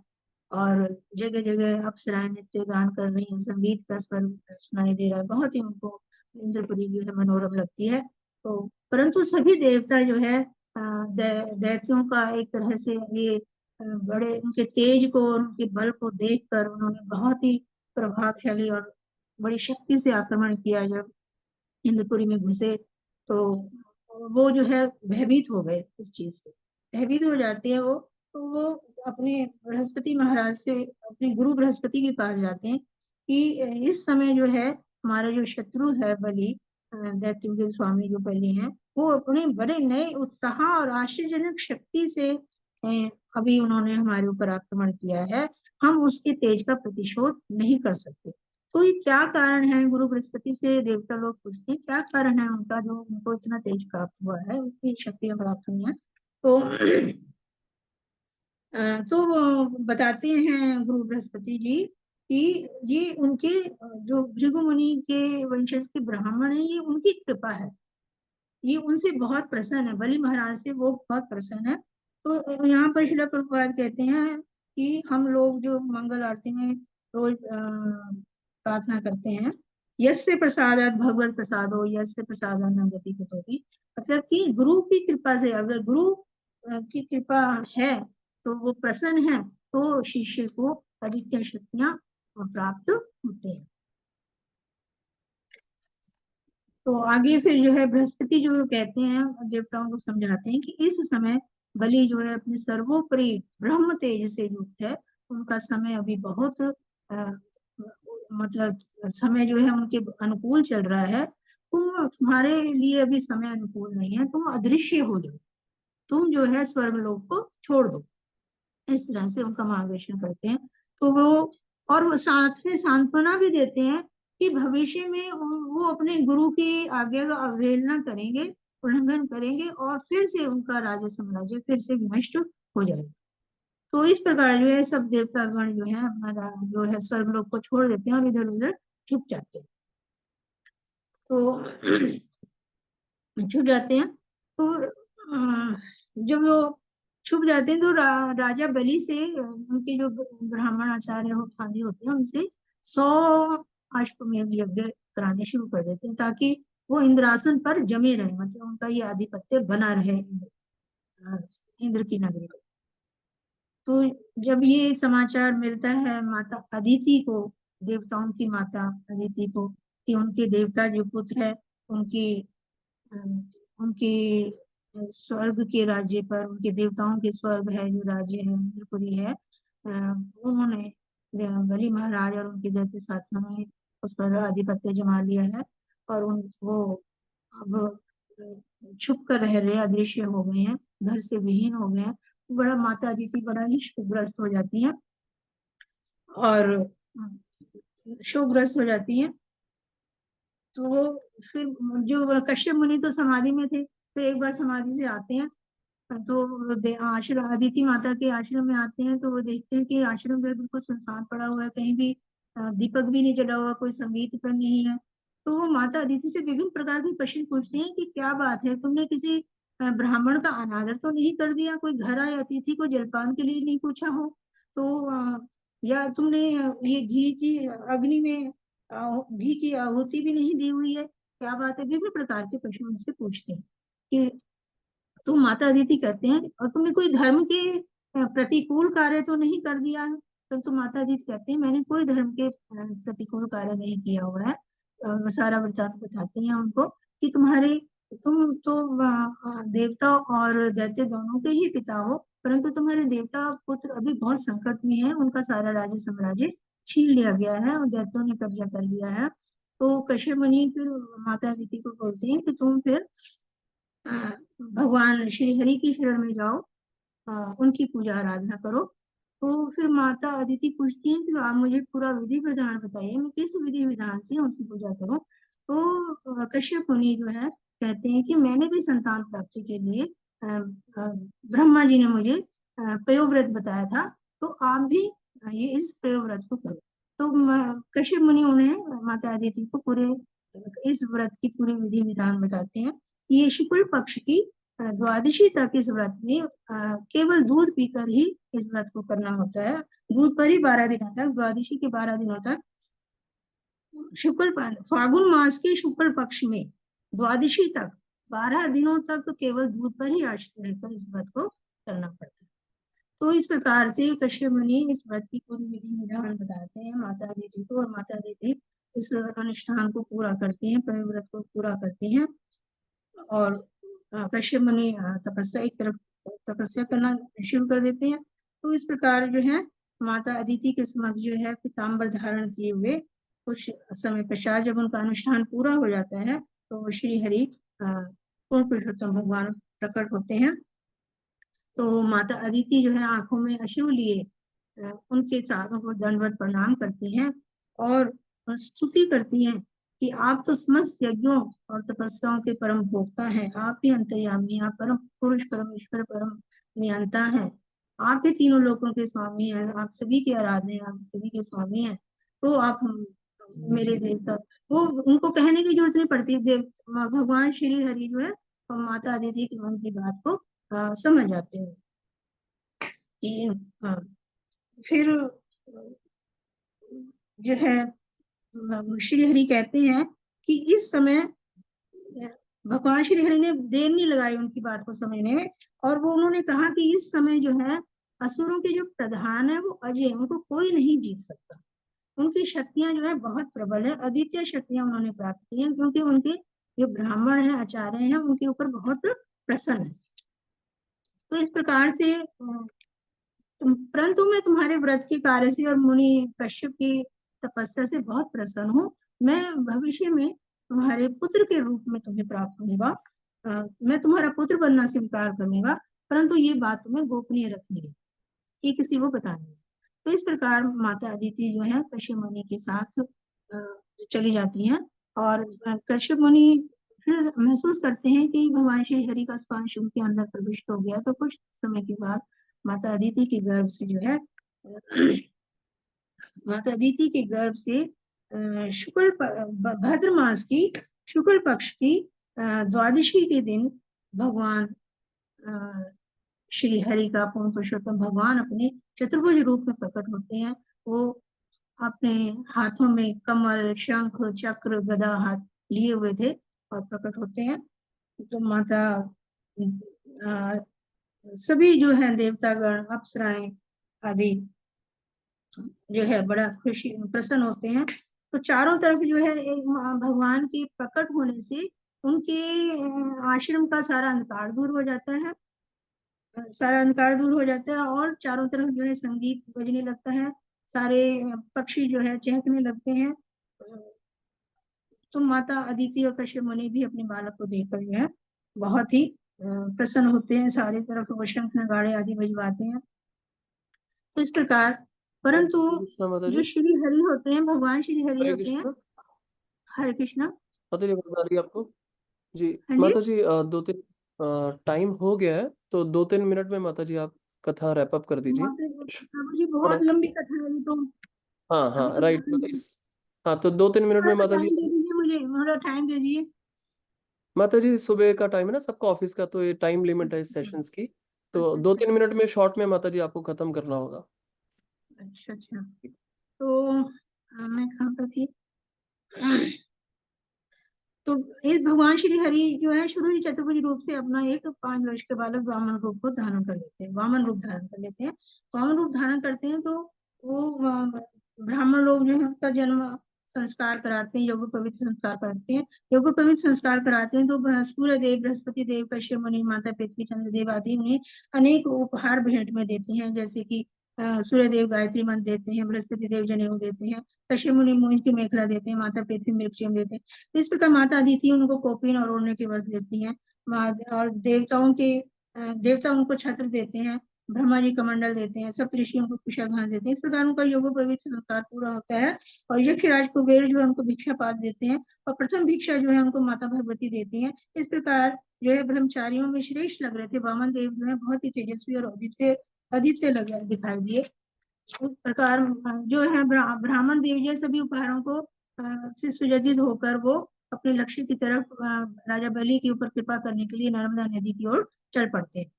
और जगह जगह अप्सराएं नृत्य गान कर रही हैं, संगीत का स्वर सुनाई दे रहा है, बहुत ही उनको इंद्रपुरी जो है मनोरम लगती है। तो परंतु सभी देवता जो है दैत्यों का एक तरह से ये बड़े उनके तेज को और उनके बल को देखकर उन्होंने बहुत ही प्रभावशाली और बड़ी शक्ति से आक्रमण किया। जब इंद्रपुरी में घुसे तो वो जो है भयभीत हो गए, इस चीज से भयभीत हो जाते हैं वो। तो वो अपने बृहस्पति महाराज से, अपने गुरु बृहस्पति के पास जाते हैं कि इस समय जो है हमारा जो शत्रु है बलि, दैत्यों के स्वामी जो बलि हैं, वो अपने बड़े नए उत्साह और आश्चर्यजनक शक्ति से अभी उन्होंने हमारे ऊपर आक्रमण किया है। हम उसके तेज का प्रतिशोध नहीं कर सकते। तो ये क्या कारण है, गुरु बृहस्पति से देवता लोग पूछते हैं क्या कारण है उनका जो उनको इतना तेज प्राप्त हुआ है, उनकी शक्तियां प्राप्त हुई हैं। तो तो वो बताते हैं गुरु बृहस्पति जी कि ये उनके जो भृगु मुनि के वंशज के ब्राह्मण है, ये उनकी कृपा है, ये उनसे बहुत प्रसन्न है, बलि महाराज से वो बहुत प्रसन्न है। तो यहाँ पर शिला प्रभुपाद कहते हैं कि हम लोग जो मंगल आरती में रोज प्रार्थना करते हैं, यस्य प्रसादात भगवत प्रसादो यस्य प्रसादात न गति कुतोपि, मतलब कि गुरु की कृपा से, अगर गुरु की कृपा है तो वो प्रसन्न है, तो शिष्य को अधिकतर शक्तियां प्राप्त होते हैं। तो आगे फिर जो है बृहस्पति जो कहते हैं, देवताओं को समझाते हैं कि इस समय बलि जो है अपने सर्वोपरि ब्रह्म तेज से युक्त है, उनका समय अभी बहुत मतलब समय जो है उनके अनुकूल चल रहा है। तुम्हारे लिए अभी समय अनुकूल नहीं है, तुम अदृश्य हो जाओ, तुम जो है स्वर्ग लोक को छोड़ दो। इस तरह से उनका मार्गदर्शन करते हैं। तो वो, और वो साथ में सांत्वना भी देते हैं कि भविष्य में वो अपने गुरु की आज्ञा का अवहेलना करेंगे, उल्लंघन करेंगे, और फिर से उनका राज्य साम्राज्य फिर से नष्ट हो जाएगा। तो इस प्रकार जो है सब देवतागण जो है अपना जो है स्वर्गलोक को छोड़ देते हैं और इधर उधर छुप जाते हैं। तो छुप जाते हैं। तो जब वो छुप जाते हैं तो राजा बलि से उनके जो ब्राह्मण आचार्य आदि होते हैं उनसे 100 अश्वमेध यज्ञ कराने शुरू कर देते हैं, ताकि वो इंद्रासन पर जमे रहे, मतलब उनका ये आधिपत्य बना रहे इंद्र की नगरी को। तो जब ये समाचार मिलता है माता अदिति को, देवताओं की माता अदिति को, कि उनके देवता जो पुत्र है उनकी उनके स्वर्ग के राज्य पर, उनके देवताओं के स्वर्ग है जो राज्य है इंद्रपुरी है, उन्होंने बलि महाराज और उनके दैत्य साथियों ने उस पर आधिपत्य जमा लिया है, और उन वो अब छुप कर रह रहे, अदृश्य हो गए हैं, घर से विहीन हो गए हैं। बड़ा माता अदिति बड़ा ही शोकग्रस्त हो जाती है, और शोकग्रस्त हो जाती है। तो वो फिर जो कश्यप मुनि तो समाधि में थे, फिर एक बार समाधि से आते हैं तो आश्रम अदिति माता के आश्रम में आते हैं, तो वो देखते हैं कि आश्रम जो है बिल्कुल सुनसान पड़ा हुआ है, कहीं भी दीपक भी नहीं जला हुआ, कोई संगीत पर नहीं है। तो वो माता अदिति से विभिन्न प्रकार के प्रश्न पूछते हैं कि क्या बात है, तुमने किसी ब्राह्मण का अनादर तो नहीं कर दिया, कोई घर आए अतिथि को जलपान के लिए नहीं पूछा हो, तो या तुमने ये घी की अग्नि में घी की आहुति भी नहीं दी हुई है, क्या बात है, विभिन्न प्रकार के प्रश्न उनसे पूछते हैं। कि तो माता अदिति कहते हैं और तुमने कोई धर्म के प्रतिकूल कार्य तो नहीं कर दिया है। तो माता अदिति कहते हैं मैंने कोई धर्म के प्रतिकूल कार्य नहीं किया हुआ है। सारा वृत्तांत बताते हैं उनको कि तुम तो देवता और दैत्य दोनों के ही पिता हो, परंतु तुम्हारे देवता पुत्र अभी बहुत संकट में है, उनका सारा राज्य साम्राज्य छीन लिया गया है और दैत्यों ने कब्जा कर लिया है। तो कश्यप मुनि फिर माता अदिति को बोलते हैं कि तुम फिर भगवान श्री हरि की शरण में जाओ, उनकी पूजा आराधना करो। तो फिर माता अदिति पूछती हैं कि आप मुझे पूरा विधि विधान बताइए, मैं किस विधि विधान से उनकी पूजा करूं। तो कश्यप मुनि जो है कहते हैं कि मैंने भी संतान प्राप्ति के लिए ब्रह्मा जी ने मुझे पयोव्रत बताया था, तो आप भी ये इस पयोव्रत को करो। तो कश्यप मुनि उन्हें माता अदिति को पूरे इस व्रत की पूरी विधि विधान बताते हैं। ये शुक्ल पक्ष की द्वादशी तक इस व्रत में केवल दूध पीकर ही इस व्रत को करना होता है। दूध पर ही 12 दिनों तक, द्वादशी के 12 दिनों तक फागुन मास के शुक्ल पक्ष में द्वादशी तक 12 दिनों तक तो केवल दूध पर ही आश्रित रहकर इस व्रत को करना पड़ता है। तो इस प्रकार से कश्यप मुनि इस व्रत की पूरी विधि विधान बताते हैं माता दीदी को, और माता दीदी इस अनुष्ठान को पूरा करती हैं, व्रत को पूरा करती हैं। और कश्यप मुनि तपस्या एक तरफ तपस्या करना शुरू कर देते हैं। तो इस प्रकार जो है माता अदिति के समक्ष जो है पीताम्बर धारण किए हुए कुछ समय पश्चात जब उनका अनुष्ठान पूरा हो जाता है तो श्री हरि पूर्ण पुरुषोत्तम भगवान प्रकट होते हैं। तो माता अदिति जो है आंखों में अश्रु लिए उनके साथ को दंडवत प्रणाम करती हैं और स्तुति करती हैं कि आप तो समस्त यज्ञों और तपस्याओं के परम भोक्ता हैं, आप ही अंतर्यामी, आप परम पुरुष, परमेश्वर, परम नियंता हैं, आप ही तीनों लोकों के स्वामी हैं, आप सभी के आराध्य हैं, आप सभी के स्वामी हैं। तो आप मेरे देवता, वो उनको कहने की जरूरत नहीं पड़ती, भगवान श्री हरि जो है और माता अदिति के मन की बात को समझ जाते हैं कि फिर जो है श्री हरि कहते हैं कि इस समय भगवान श्री हरि ने देर नहीं लगाई उनकी बात को समझने में, और वो उन्होंने कहा कि इस समय जो है असुरों के जो प्रधान है वो अजय, उनको कोई नहीं जीत सकता, उनकी शक्तियां जो है बहुत प्रबल है, अद्वितीय शक्तियां उन्होंने प्राप्त की हैं, क्योंकि उनके जो ब्राह्मण है, आचार्य हैं, उनके ऊपर बहुत प्रसन्न है। तो इस प्रकार से परंतु मैं तुम्हारे व्रत के कार्य से और मुनि कश्यप की तपस्या से बहुत प्रसन्न हूँ, मैं भविष्य में तुम्हारे पुत्र के रूप में तुम्हें प्राप्त होगा, मैं तुम्हारा पुत्र बनना स्वीकार करूंगा, परंतु ये बात तुम्हें गोपनीय रखनी है, ये किसी को बतानी है। तो इस प्रकार माता अदिति जो है कश्यप मुनि के साथ चली जाती हैं, और कश्यप मुनि फिर महसूस करते हैं कि भगवान श्री हरि का स्पर्श उनके अंदर प्रविष्ट हो गया। तो कुछ समय के बाद माता अदिति के गर्भ से जो है माता अदिति के गर्भ से शुक्ल भाद्र मास की शुक्ल पक्ष की द्वादशी के दिन भगवान श्री हरि का पूर्ण पुरुषोत्तम भगवान अपने चतुर्भुज रूप में प्रकट होते हैं। वो अपने हाथों में कमल, शंख, चक्र, गदा हाथ लिए हुए थे और प्रकट होते हैं। तो माता सभी जो है देवतागण, अप्सराएं आदि जो है बड़ा खुशी प्रसन्न होते हैं। तो चारों तरफ जो है एक भगवान के प्रकट होने से उनके आश्रम का सारा अंधकार दूर हो जाता है, सारा अंधकार दूर हो जाता है, और चारों तरफ जो है संगीत बजने लगता है, सारे पक्षी जो है चहकने लगते हैं। तो माता अदिति और कश्यप मुनि भी अपने बालक को देखकर जो है बहुत ही प्रसन्न होते हैं, सारी तरफ वो शंख नगाड़े आदि बजवाते हैं। तो इस प्रकार, परंतु जो श्री हरि होते हैं, भगवान श्री हरि होते हैं, हरे कृष्णा। माता जी आवाज आ रही है आपको? जी माता जी, 2-3 टाइम हो गया है, तो 2-3 मिनट में माता जी आप कथा रैप अप कर दीजिए। जी बहुत लंबी कथा है तो। हाँ हाँ राइट। हाँ तो 2-3 मिनट में माता जी। दे दीजिए, मुझे थोड़ा टाइम दे दीजिए। माता जी सुबह का टाइम है ना सबका ऑफिस का, तो ये टाइम लिमिट है इस सेशंस की, तो 2-3 मिनट में शॉर्ट में माता जी आपको खत्म करना होगा। अच्छा अच्छा, तो मैं कहाँ पर थी? तो इस भगवान श्री हरि जो है शुरू ही चतुर्भुज रूप से अपना एक 5 वर्ष के बालक वामन रूप को धारण कर लेते हैं, वामन रूप धारण कर लेते हैं। वामन रूप धारण करते हैं तो वो ब्राह्मण लोग जो है उसका जन्म संस्कार कराते हैं, योग पवित्र संस्कार कराते हैं। योग पवित्र संस्कार कराते हैं तो सूर्य देव, बृहस्पति देव, कश्यप मुनि, माता पृथ्वी, चंद्र देव आदि उन्हें अनेक उपहार भेंट में देते हैं, जैसे कि सूर्य देव गायत्री मंत्र देते हैं, बृहस्पति देव जनेऊ देते हैं, कश्यप मुनि मोहिनी की मेखला देते हैं, माता पृथ्वी मृक्षियम देते हैं। इस प्रकार माता अदिति उनको कौपीन और ओढ़ने के वस्त्र देती हैं, और देवता उनको छत्र देते हैं, ब्रह्मा जी कमंडल देते हैं, सब ऋषि उनको कुशा घास देते हैं। इस प्रकार उनका योग पवित्र संस्कार पूरा होता है, और यक्षराज कुबेर जो है उनको भिक्षा पात देते हैं, और प्रथम भिक्षा जो है उनको माता भगवती देती हैं। इस प्रकार जो है ब्रह्मचारियों में श्रेष्ठ लग रहे थे वामन देव, जो है बहुत ही तेजस्वी और अदित्य लग दिखाई दिए। इस प्रकार जो है ब्राह्मण देव जो सभी उपहारों को से सुजजित होकर वो अपने लक्ष्य की तरफ राजा बलि के ऊपर कृपा करने के लिए नर्मदा नदी की ओर चल पड़ते हैं,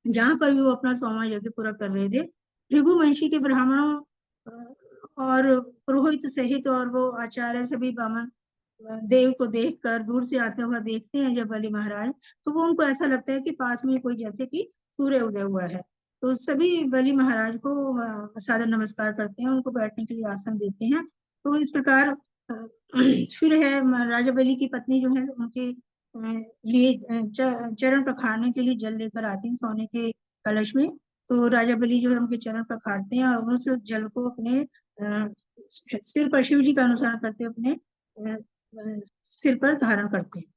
जहां पर भी वो अपना 100वां यज्ञ पूरा कर रहे थे। भृगुवंशी के ब्राह्मणों और पुरोहित सहित और वो आचार्य सभी बामन देव को देखकर दूर से आते हुए देखते हैं जब बलि महाराज, तो वो उनको ऐसा लगता है कि पास में कोई जैसे कि सूर्य उदय हुआ है। तो सभी बलि महाराज को सादर नमस्कार करते हैं, उनको बैठने के लिए आसन देते हैं। तो इस प्रकार फिर है राजा बलि की पत्नी जो है उनके लिए चरण पखारने के लिए जल लेकर आती है सोने के कलश में। तो राजा बलि जो है उनके चरण पखारते हैं और उस जल को अपने सिर पर शिव जी का अनुसरण करते अपने सिर पर धारण करते हैं।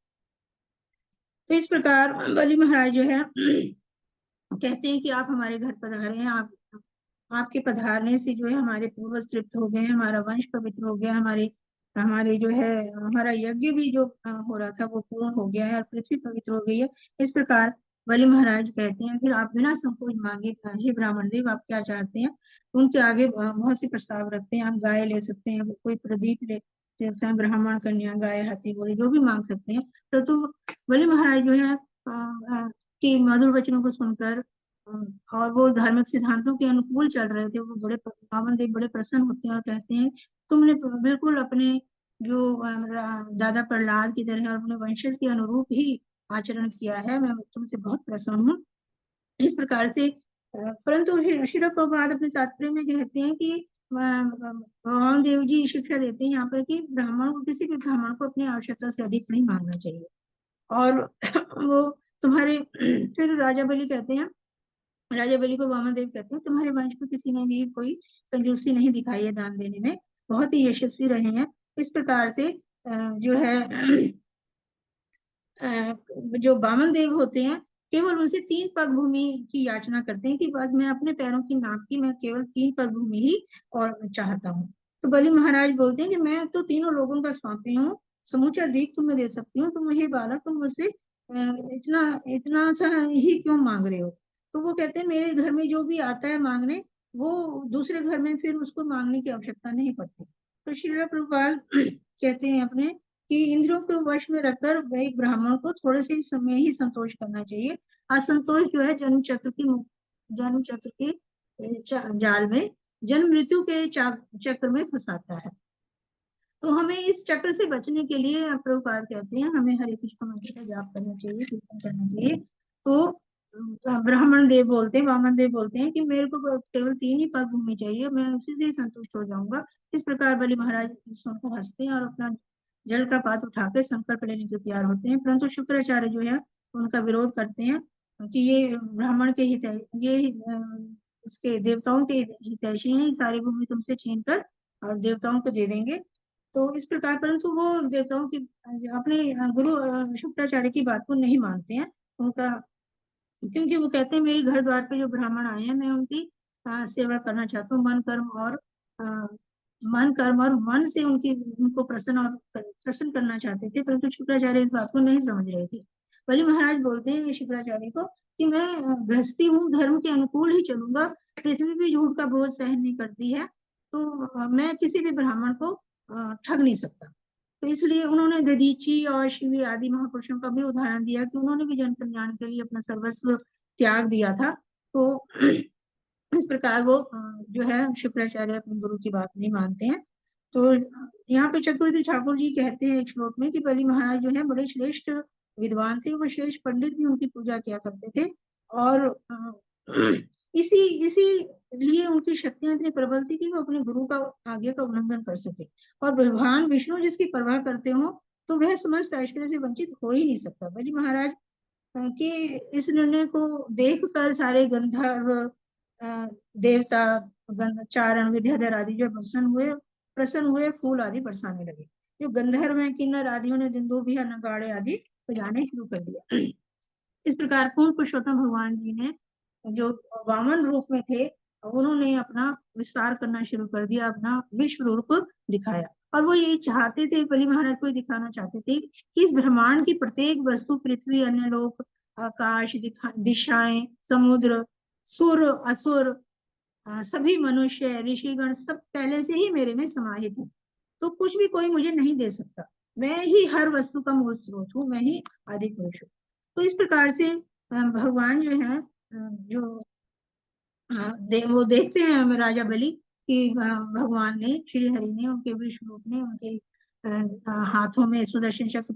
तो इस प्रकार बलि महाराज जो है कहते हैं कि आप हमारे घर पधारे हैं, आपके पधारने से जो है हमारे पूर्वज तृप्त हो गए हैं, हमारा वंश पवित्र हो गया, हमारे हमारे जो है हमारा यज्ञ भी जो हो रहा था वो पूर्ण हो गया है और पृथ्वी पवित्र हो गई है। इस प्रकार बलि महाराज कहते हैं फिर आप बिना संकोच मांगे हे ब्राह्मण देव आप क्या चाहते हैं। उनके आगे बहुत से प्रस्ताव रखते हैं, आप गाय ले सकते हैं, कोई प्रदीप ले सकते हैं, ब्राह्मण कन्या गाय हाथी घोड़े जो भी मांग सकते हैं। तो बलि महाराज जो है कि मधुर वचनों को सुनकर और वो धार्मिक सिद्धांतों के अनुकूल चल रहे थे, वो बड़े पावन देव बड़े प्रसन्न होते हैं और कहते हैं तुमने बिल्कुल अपने जो दादा प्रहलाद की तरह और अपने वंशज के अनुरूप ही आचरण किया है, मैं तुमसे बहुत प्रसन्न हूँ। इस प्रकार से परंतु श्रील प्रभुपाद अपने तात्पर्य में कहते हैं कि भगवान देव जी शिक्षा देते हैं यहाँ पर कि ब्राह्मण को किसी भी ब्राह्मण को अपनी आवश्यकता से अधिक नहीं मांगना चाहिए। और वो तुम्हारे फिर राजा बलि कहते हैं, राजा बलि को वामन देव कहते हैं तुम्हारे वंश में किसी ने भी कोई कंजूसी नहीं दिखाई है दान देने में, बहुत ही यशस्वी रहे हैं। इस प्रकार से जो है जो वामन देव होते हैं केवल उनसे 3 पग भूमि की याचना करते हैं कि बस मैं अपने पैरों की नाप की मैं केवल 3 पग भूमि ही और चाहता हूँ। तो बलि महाराज बोलते हैं कि मैं तो तीनों लोगों का स्वामी हूँ, समूचा दीख तुम्हें दे सकती हूँ, तुम हे बालक तुम मुझसे इतना इतना सा ही क्यों मांग रहे हो। तो वो कहते हैं मेरे घर में जो भी आता है मांगने वो दूसरे घर में फिर उसको मांगने की आवश्यकता नहीं पड़ती। तो श्री प्रभुपाद कहते हैं अपने कि इंद्रियों को वश में रखकर एक ब्राह्मण को थोड़े से समय ही संतोष करना चाहिए। असंतोष जो है जन्म चक्र के जाल में जन्म मृत्यु के चक्र में फंसाता है। तो हमें इस चक्र से बचने के लिए प्रभुपाद कहते हैं हमें हरे कृष्ण मंत्र का जाप करना चाहिए, कीर्तन करना चाहिए। तो ब्राह्मण देव बोलते हैं वामन देव बोलते हैं कि मेरे को केवल 3 ही पग भूमि चाहिए, मैं उसी से ही संतुष्ट हो जाऊंगा। इस प्रकार बलि महाराज सुनकर हंसते हैं और अपना जल का पात्र उठाकर संकल्प लेने को तैयार होते हैं। परंतु शुक्राचार्य जो है उनका विरोध करते हैं कि ये ब्राह्मण के हित ये इसके देवताओं के हितैषी हैं, सारी भूमि तुमसे छीन कर और देवताओं को दे देंगे। तो इस प्रकार परंतु वो देवताओं की अपने गुरु शुक्राचार्य की बात को नहीं मानते हैं उनका, क्योंकि वो कहते हैं मेरे घर द्वार पे जो ब्राह्मण आए हैं मैं उनकी सेवा करना चाहता हूँ, मन कर्म और मन से उनको प्रसन्न करना चाहते थे। परंतु शुक्राचार्य इस बात को नहीं समझ रहे थे। बलि महाराज बोलते हैं शुक्राचार्य को कि मैं गृहस्थी हूँ, धर्म के अनुकूल ही चलूंगा, पृथ्वी भी झूठ का बोझ सहन नहीं करती है, तो मैं किसी भी ब्राह्मण को ठग नहीं सकता। तो इसलिए उन्होंने दधीची और शिवी आदि महापुरुषों का भी उदाहरण दिया कि उन्होंने भी जन कल्याण के लिए अपना सर्वस्व त्याग दिया था। तो इस प्रकार वो जो है शुक्राचार्य अपने गुरु की बात नहीं मानते हैं। तो यहाँ पे चक्रवर्ती ठाकुर जी कहते हैं एक श्लोक में कि बलि महाराज जो है बड़े श्रेष्ठ विद्वान थे, वो श्रेष्ठ पंडित भी उनकी पूजा किया करते थे और इसी इसी लिए उनकी शक्तियां इतनी प्रबल थी कि वो अपने गुरु का आज्ञा का उल्लंघन कर सके। और भगवान विष्णु जिसकी परवाह करते हो तो वह समस्त ऐश्वर्य से वंचित हो ही नहीं सकता। बलि महाराज के इस निर्णय को देखकर सारे गंधर्व देवता चारण विद्याधर आदि जो प्रसन्न हुए फूल आदि बरसाने लगे। जो गंधर्व हैं किन्नर आदियों ने दिंदोभिया नगाड़े आदि बजाने शुरू कर दिया। इस प्रकार पूर्ण पुरुषोत्तम भगवान जी ने जो वामन रूप में थे उन्होंने अपना विस्तार करना शुरू कर दिया, अपना विश्व रूप दिखाया। और वो ये चाहते थे, बलि महाराज को दिखाना चाहते थे कि इस ब्रह्मांड की प्रत्येक वस्तु पृथ्वी अन्य लोक आकाश दिशाएं समुद्र सुर असुर सभी मनुष्य ऋषिगण सब पहले से ही मेरे में समाहित है। तो कुछ भी कोई मुझे नहीं दे सकता, मैं ही हर वस्तु का मूल स्रोत हूँ, मैं ही आदि पुरुष हूँ। तो इस प्रकार से भगवान जो है जो वो देखते हैं राजा बलि कि भगवान ने, श्री हरि ने, उनके विष्णु रूप ने उनके हाथों में सुदर्शन चक्र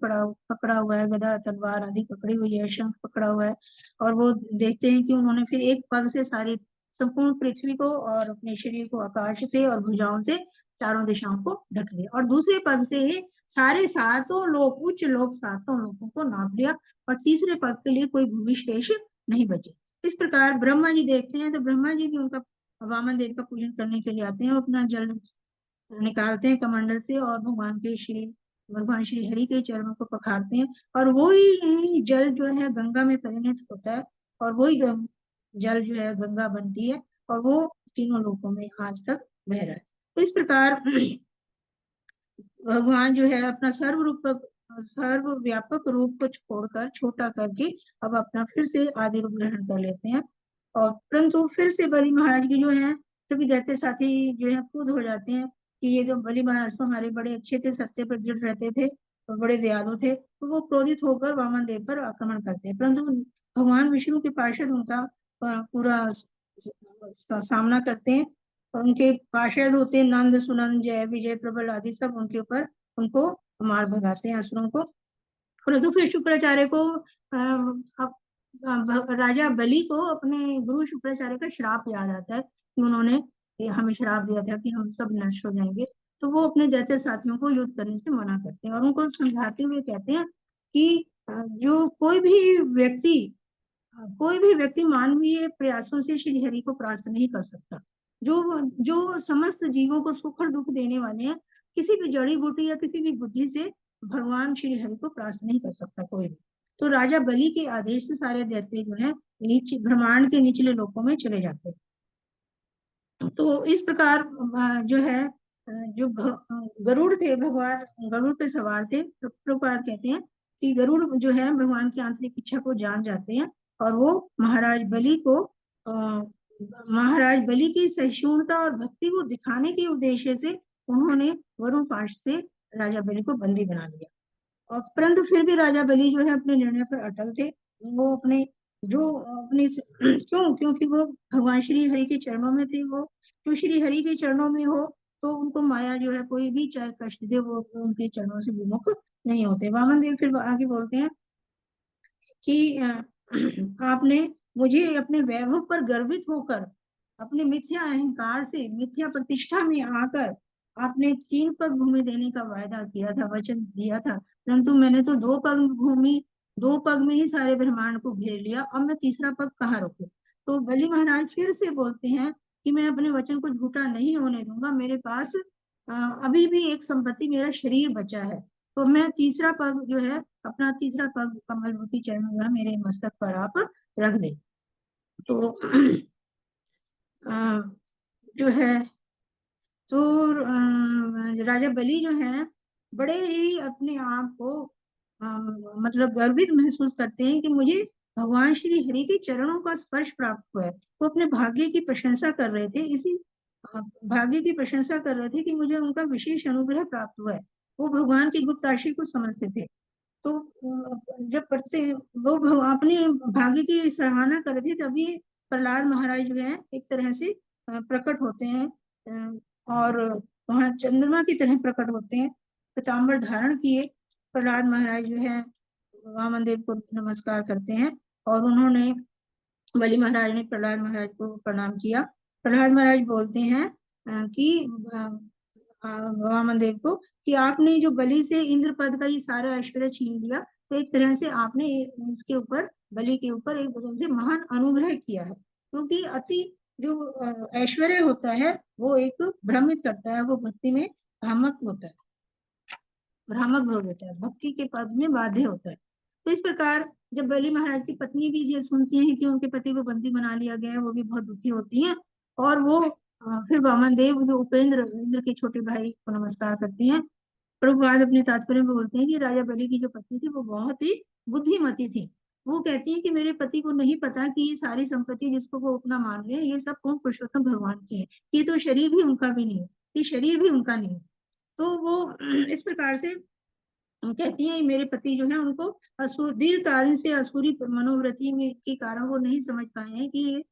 पकड़ा हुआ है, गदा तलवार आदि पकड़ी हुई है, शंख पकड़ा हुआ है। और वो देखते हैं कि उन्होंने फिर एक पग से सारी संपूर्ण पृथ्वी को और अपने शरीर को आकाश से और भुजाओं से चारों दिशाओं को ढक लिया, और दूसरे पग से ही सारे सातों लोग, उच्च लोग सातों लोगों को नाप लिया, और तीसरे पग के लिए कोई भूमि शेष नहीं बचे। इस प्रकार ब्रह्मा जी देखते हैं तो ब्रह्मा जी भी उनका, वामन देव का पूजन करने के लिए आते हैं, अपना जल निकालते हैं कमंडल से और भगवान श्री हरि के चरणों को पखारते हैं, और वही जल जो है गंगा में परिणत होता है, और वही जल जो है गंगा बनती है, और वो तीनों लोकों में आज तक बह रहा है। तो इस प्रकार भगवान जो है अपना सर्वव्यापक रूप को छोड़कर, छोटा करके अब अपना फिर से आदि रूप ग्रहण कर लेते हैं। और परंतु फिर से बलि महाराज की जो है सभी दैत्य साथी जो है खुद हो जाते हैं कि ये जो बलि महाराज तो हमारे बड़े अच्छे थे, सत्य पर दृढ़ रहते थे और बड़े दयालु थे, तो वो क्रोधित होकर वामन देव पर आक्रमण करते हैं। परंतु भगवान विष्णु के पार्षद उनका पूरा सामना करते हैं, और उनके पार्षद होते हैं नंद, सुनंद, जय, विजय, प्रबल आदि सब उनके ऊपर उनको मार भगाते हैं असुरों को। परंतु फिर शुक्राचार्य को राजा बलि को अपने गुरु शुक्राचार्य का श्राप याद आता है कि उन्होंने हमें श्राप दिया था कि हम सब नष्ट हो जाएंगे। तो वो अपने दैत्य साथियों को युद्ध करने से मना करते हैं, और उनको समझाते हुए कहते हैं कि जो कोई भी व्यक्ति मानवीय प्रयासों से श्री हरि को प्राप्त नहीं कर सकता। जो जो समस्त जीवों को सुख और दुख देने वाले हैं, किसी भी जड़ी बूटी या किसी भी बुद्धि से भगवान श्री हरि को प्राप्त नहीं कर सकता कोई भी। तो राजा बलि के आदेश से सारे दैत्य जो है नीचे ब्रह्मांड के निचले लोकों में चले जाते हैं। तो इस प्रकार जो है जो गरुड़ थे, भगवान गरुड़ पे सवार थे, तो प्रभुपाद कहते हैं कि गरुड़ जो है भगवान की आंतरिक इच्छा को जान जाते हैं, और वो महाराज बलि की सहिष्णुता और भक्ति को दिखाने के उद्देश्य से उन्होंने वरुण पाश से राजा बलि को बंदी बना लिया। और परंतु फिर भी राजा बलि जो है अपने निर्णय पर अटल थे। वो अपने जो अपने क्योंकि वो भगवान श्री हरि के चरणों में थे, वो जो श्री हरि के चरणों में हो तो उनको माया जो है कोई भी चाहे कष्ट दे, वो उनके चरणों से विमुख नहीं होते। वामन देव फिर आगे बोलते हैं कि आपने मुझे अपने वैभव पर गर्वित होकर, अपने मिथ्या अहंकार से, मिथ्या प्रतिष्ठा में आकर आपने 3 पग भूमि देने का वायदा किया था, वचन दिया था, परंतु मैंने तो 2 पग में ही सारे ब्रह्मांड को घेर लिया, अब मैं तीसरा पग कहाँ रखूं। तो बलि महाराज फिर से बोलते हैं कि मैं अपने वचन को झूठा नहीं होने दूंगा, मेरे पास अभी भी एक संपत्ति, मेरा शरीर बचा है, तो मैं तीसरा पग जो है, अपना तीसरा पग कमल रूपी चरण जो है मेरे मस्तक पर आप रख दे। तो जो है तो राजा बलि जो है बड़े ही अपने आप को मतलब गर्वित महसूस करते हैं कि मुझे भगवान श्री हरि के चरणों का स्पर्श प्राप्त हुआ है। वो अपने भाग्य की प्रशंसा कर रहे थे, इसी भाग्य की प्रशंसा कर रहे थे कि मुझे उनका विशेष अनुग्रह प्राप्त हुआ है। वो भगवान की गुप्त राशि को समझते थे। तो जब वो अपने भाग्य की सराहना कर रहे थे, तभी प्रहलाद महाराज जो है एक तरह से प्रकट होते हैं, और वहां चंद्रमा की तरह प्रकट होते हैं, पीताम्बर धारण किए। प्रहलाद महाराज जो है वामन देव को नमस्कार करते हैं, और उन्होंने, बलि महाराज ने प्रहलाद महाराज को प्रणाम किया। प्रहलाद महाराज बोलते हैं कि वामन देव को कि आपने जो बलि से इंद्र पद का ये सारा ऐश्वर्य छीन लिया, तो एक तरह से आपने इसके ऊपर, बलि के ऊपर एक तरह से महान अनुग्रह किया है, क्योंकि अति जो ऐश्वर्य होता है वो एक भ्रमित करता है, वो भक्ति में भ्रामक होता है, भ्रामक हो जाता है, भक्ति के पद में बाध्य होता है। तो इस प्रकार जब बलि महाराज की पत्नी भी ये सुनती है कि उनके पति को बंदी बना लिया गया है, वो भी बहुत दुखी होती है, और वो फिर वामन देव जो इंद्र के छोटे भाई को नमस्कार करती हैं। प्रभुपाद अपने तात्पर्य में बोलते हैं कि राजा बलि की जो पत्नी थी वो बहुत ही बुद्धिमती थी। वो कहती है कि मेरे पति को नहीं पता कि ये सारी संपत्ति जिसको वो अपना मान रहे हैं, ये सब पूर्ण पुरुषोत्तम भगवान की है, ये तो शरीर भी उनका भी नहीं है, ये शरीर भी उनका नहीं है। तो वो इस प्रकार से कहती है मेरे पति जो है उनको असुर दीर्घ काल से असुरी मनोवृत्ति में के कारण वो नहीं समझ पाए हैं कि ये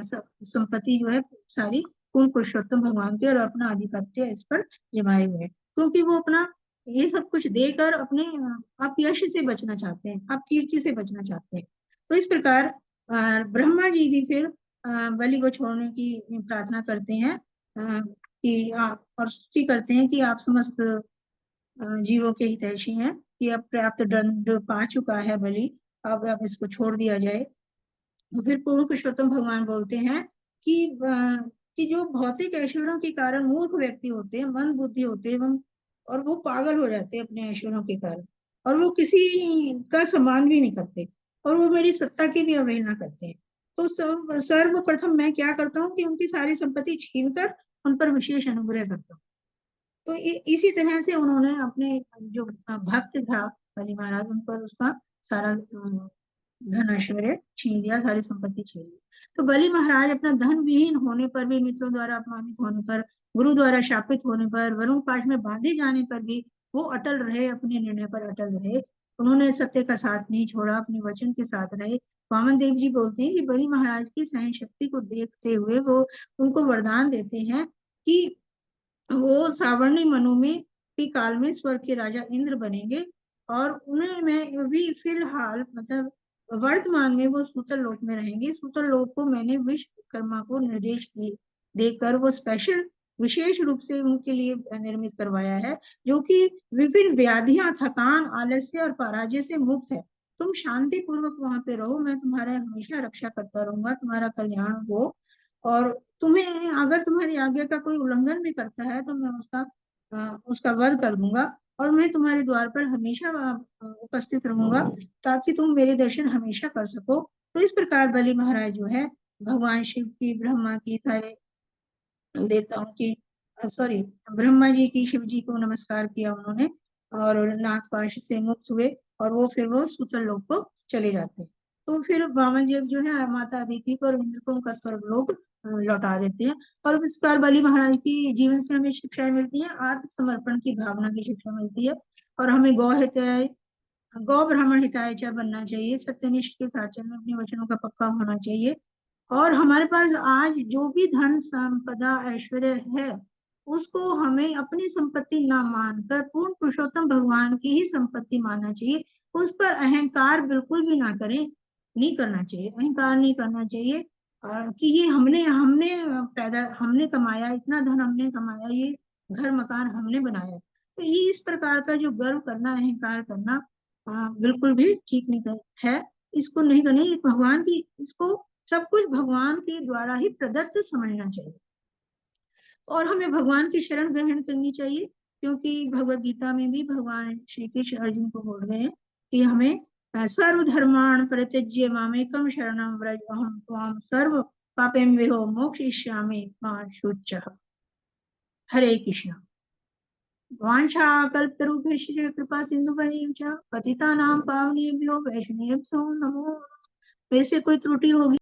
संपत्ति जो है सारी पूर्ण पुरुषोत्तम भगवान के और अपना आधिपत्य इस पर जमाए हुए हैं, क्योंकि वो अपना ये सब कुछ देकर अपने अपयश से बचना चाहते हैं, अपकीर्ति से बचना चाहते हैं। तो इस प्रकार ब्रह्मा जी भी फिर बलि को छोड़ने की प्रार्थना करते हैं कि आप, और स्तुति करते हैं कि आप समस्त जीवों के हितैषी हैं, कि अब पर्याप्त दंड पा चुका है बलि, अब इसको छोड़ दिया जाए। तो फिर पूर्ण पुरुषोत्तम भगवान बोलते हैं कि जो भौतिक ऐश्वर्यों के कारण मूर्ख व्यक्ति होते हैं, मंद बुद्धि होते हैं, और वो पागल हो जाते हैं अपने ऐश्वर्यों के कारण, और वो किसी का सम्मान भी नहीं करते, और वो मेरी सत्ता की भी अवहेलना करते हैं। तो सर्वप्रथम मैं क्या करता हूँ कि उनकी सारी संपत्ति छीनकर उन पर विशेष अनुग्रह करता हूँ। तो इसी तरह से उन्होंने अपने जो भक्त था बलि महाराज, उन पर उसका सारा धन ऐश्वर्य छीन लिया, सारी संपत्ति छीन ली। तो बलि महाराज अपना धन विहीन होने पर भी, मित्रों द्वारा अपमानित होने पर, गुरु द्वारा शापित होने पर, वरुण पाश में बांधे जाने पर भी वो अटल रहे, अपने निर्णय पर अटल रहे। उन्होंने सत्य का साथ नहीं छोड़ा, अपने वचन के साथ रहे। वामन देव जी बोलते हैं कि बलि महाराज की सहन शक्ति को देखते हुए वो उनको वरदान देते हैं कि वो सावर्णी मनु में के काल में स्वर्ग के राजा इंद्र बनेंगे, और उन्हें मैं भी फिलहाल मतलब वर्तमान में वो सूतल लोक में रहेंगे। सूतल लोक को मैंने विश्वकर्मा को निर्देश देकर वो स्पेशल विशेष रूप से उनके लिए निर्मित करवाया है, जो कि विभिन्न व्याधियां, थकान, आलस्य और पराजय से मुक्त है। तुम शांति पूर्वक वहां पे रहो, मैं तुम्हारा हमेशा रक्षा करता रहूंगा, तुम्हारा कल्याण हो। और तुम्हें अगर तुम्हारी आज्ञा का कोई उल्लंघन भी करता है तो मैं उसका वध कर दूंगा, और मैं तुम्हारे द्वार पर हमेशा उपस्थित रहूंगा, ताकि तुम मेरे दर्शन हमेशा कर सको। तो इस प्रकार बलि महाराज जो है भगवान शिव की, ब्रह्मा की, सारे देवताओं की, सॉरी, ब्रह्मा जी की, शिव जी को नमस्कार किया उन्होंने, और नागपाश से मुक्त हुए, और वो सूतल लोक को चले जाते हैं। तो फिर वामन जी जो है माता अदिति को और इंद्र को उनका स्वर्गलोक लौटा देते हैं। और इस बार बलि महाराज की जीवन से हमें शिक्षाएं मिलती है, आत्मसमर्पण की भावना की शिक्षा मिलती है, और हमें गौ ब्राह्मण हिताय च बनना चाहिए, सत्यनिष्ठ के साथ चलना, अपने वचनों का पक्का होना चाहिए। और हमारे पास आज जो भी धन संपदा ऐश्वर्य है, उसको हमें अपनी संपत्ति ना मानकर पूर्ण पुरुषोत्तम भगवान की ही संपत्ति मानना चाहिए। उस पर अहंकार बिल्कुल भी ना करें, नहीं करना चाहिए, अहंकार नहीं करना चाहिए। कि ये हमने हमने कमाया, इतना धन हमने कमाया, ये घर मकान हमने बनाया। तो ये इस प्रकार का जो गर्व करना, अहंकार करना बिल्कुल भी ठीक नहीं है। इसको नहीं करना, भगवान की, इसको सब कुछ भगवान के द्वारा ही प्रदत्त समझना चाहिए, और हमें भगवान की शरण ग्रहण करनी चाहिए, क्योंकि भगवत गीता में भी भगवान श्री कृष्ण अर्जुन को बोल रहे हैं कि हमें सर्वधर्मान् परित्यज्य मामेकं शरणं व्रज अहं त्वां सर्व पापेभ्यो मोक्षयिष्यामि मा शुचः। हरे कृष्ण। वाञ्छाकल्पतरुभ्यश्च कृपा सिन्धुभ्यश्च पतितानां पावनेभ्यो वैष्णवेभ्यो नमो। मेरे से कोई त्रुटि होगी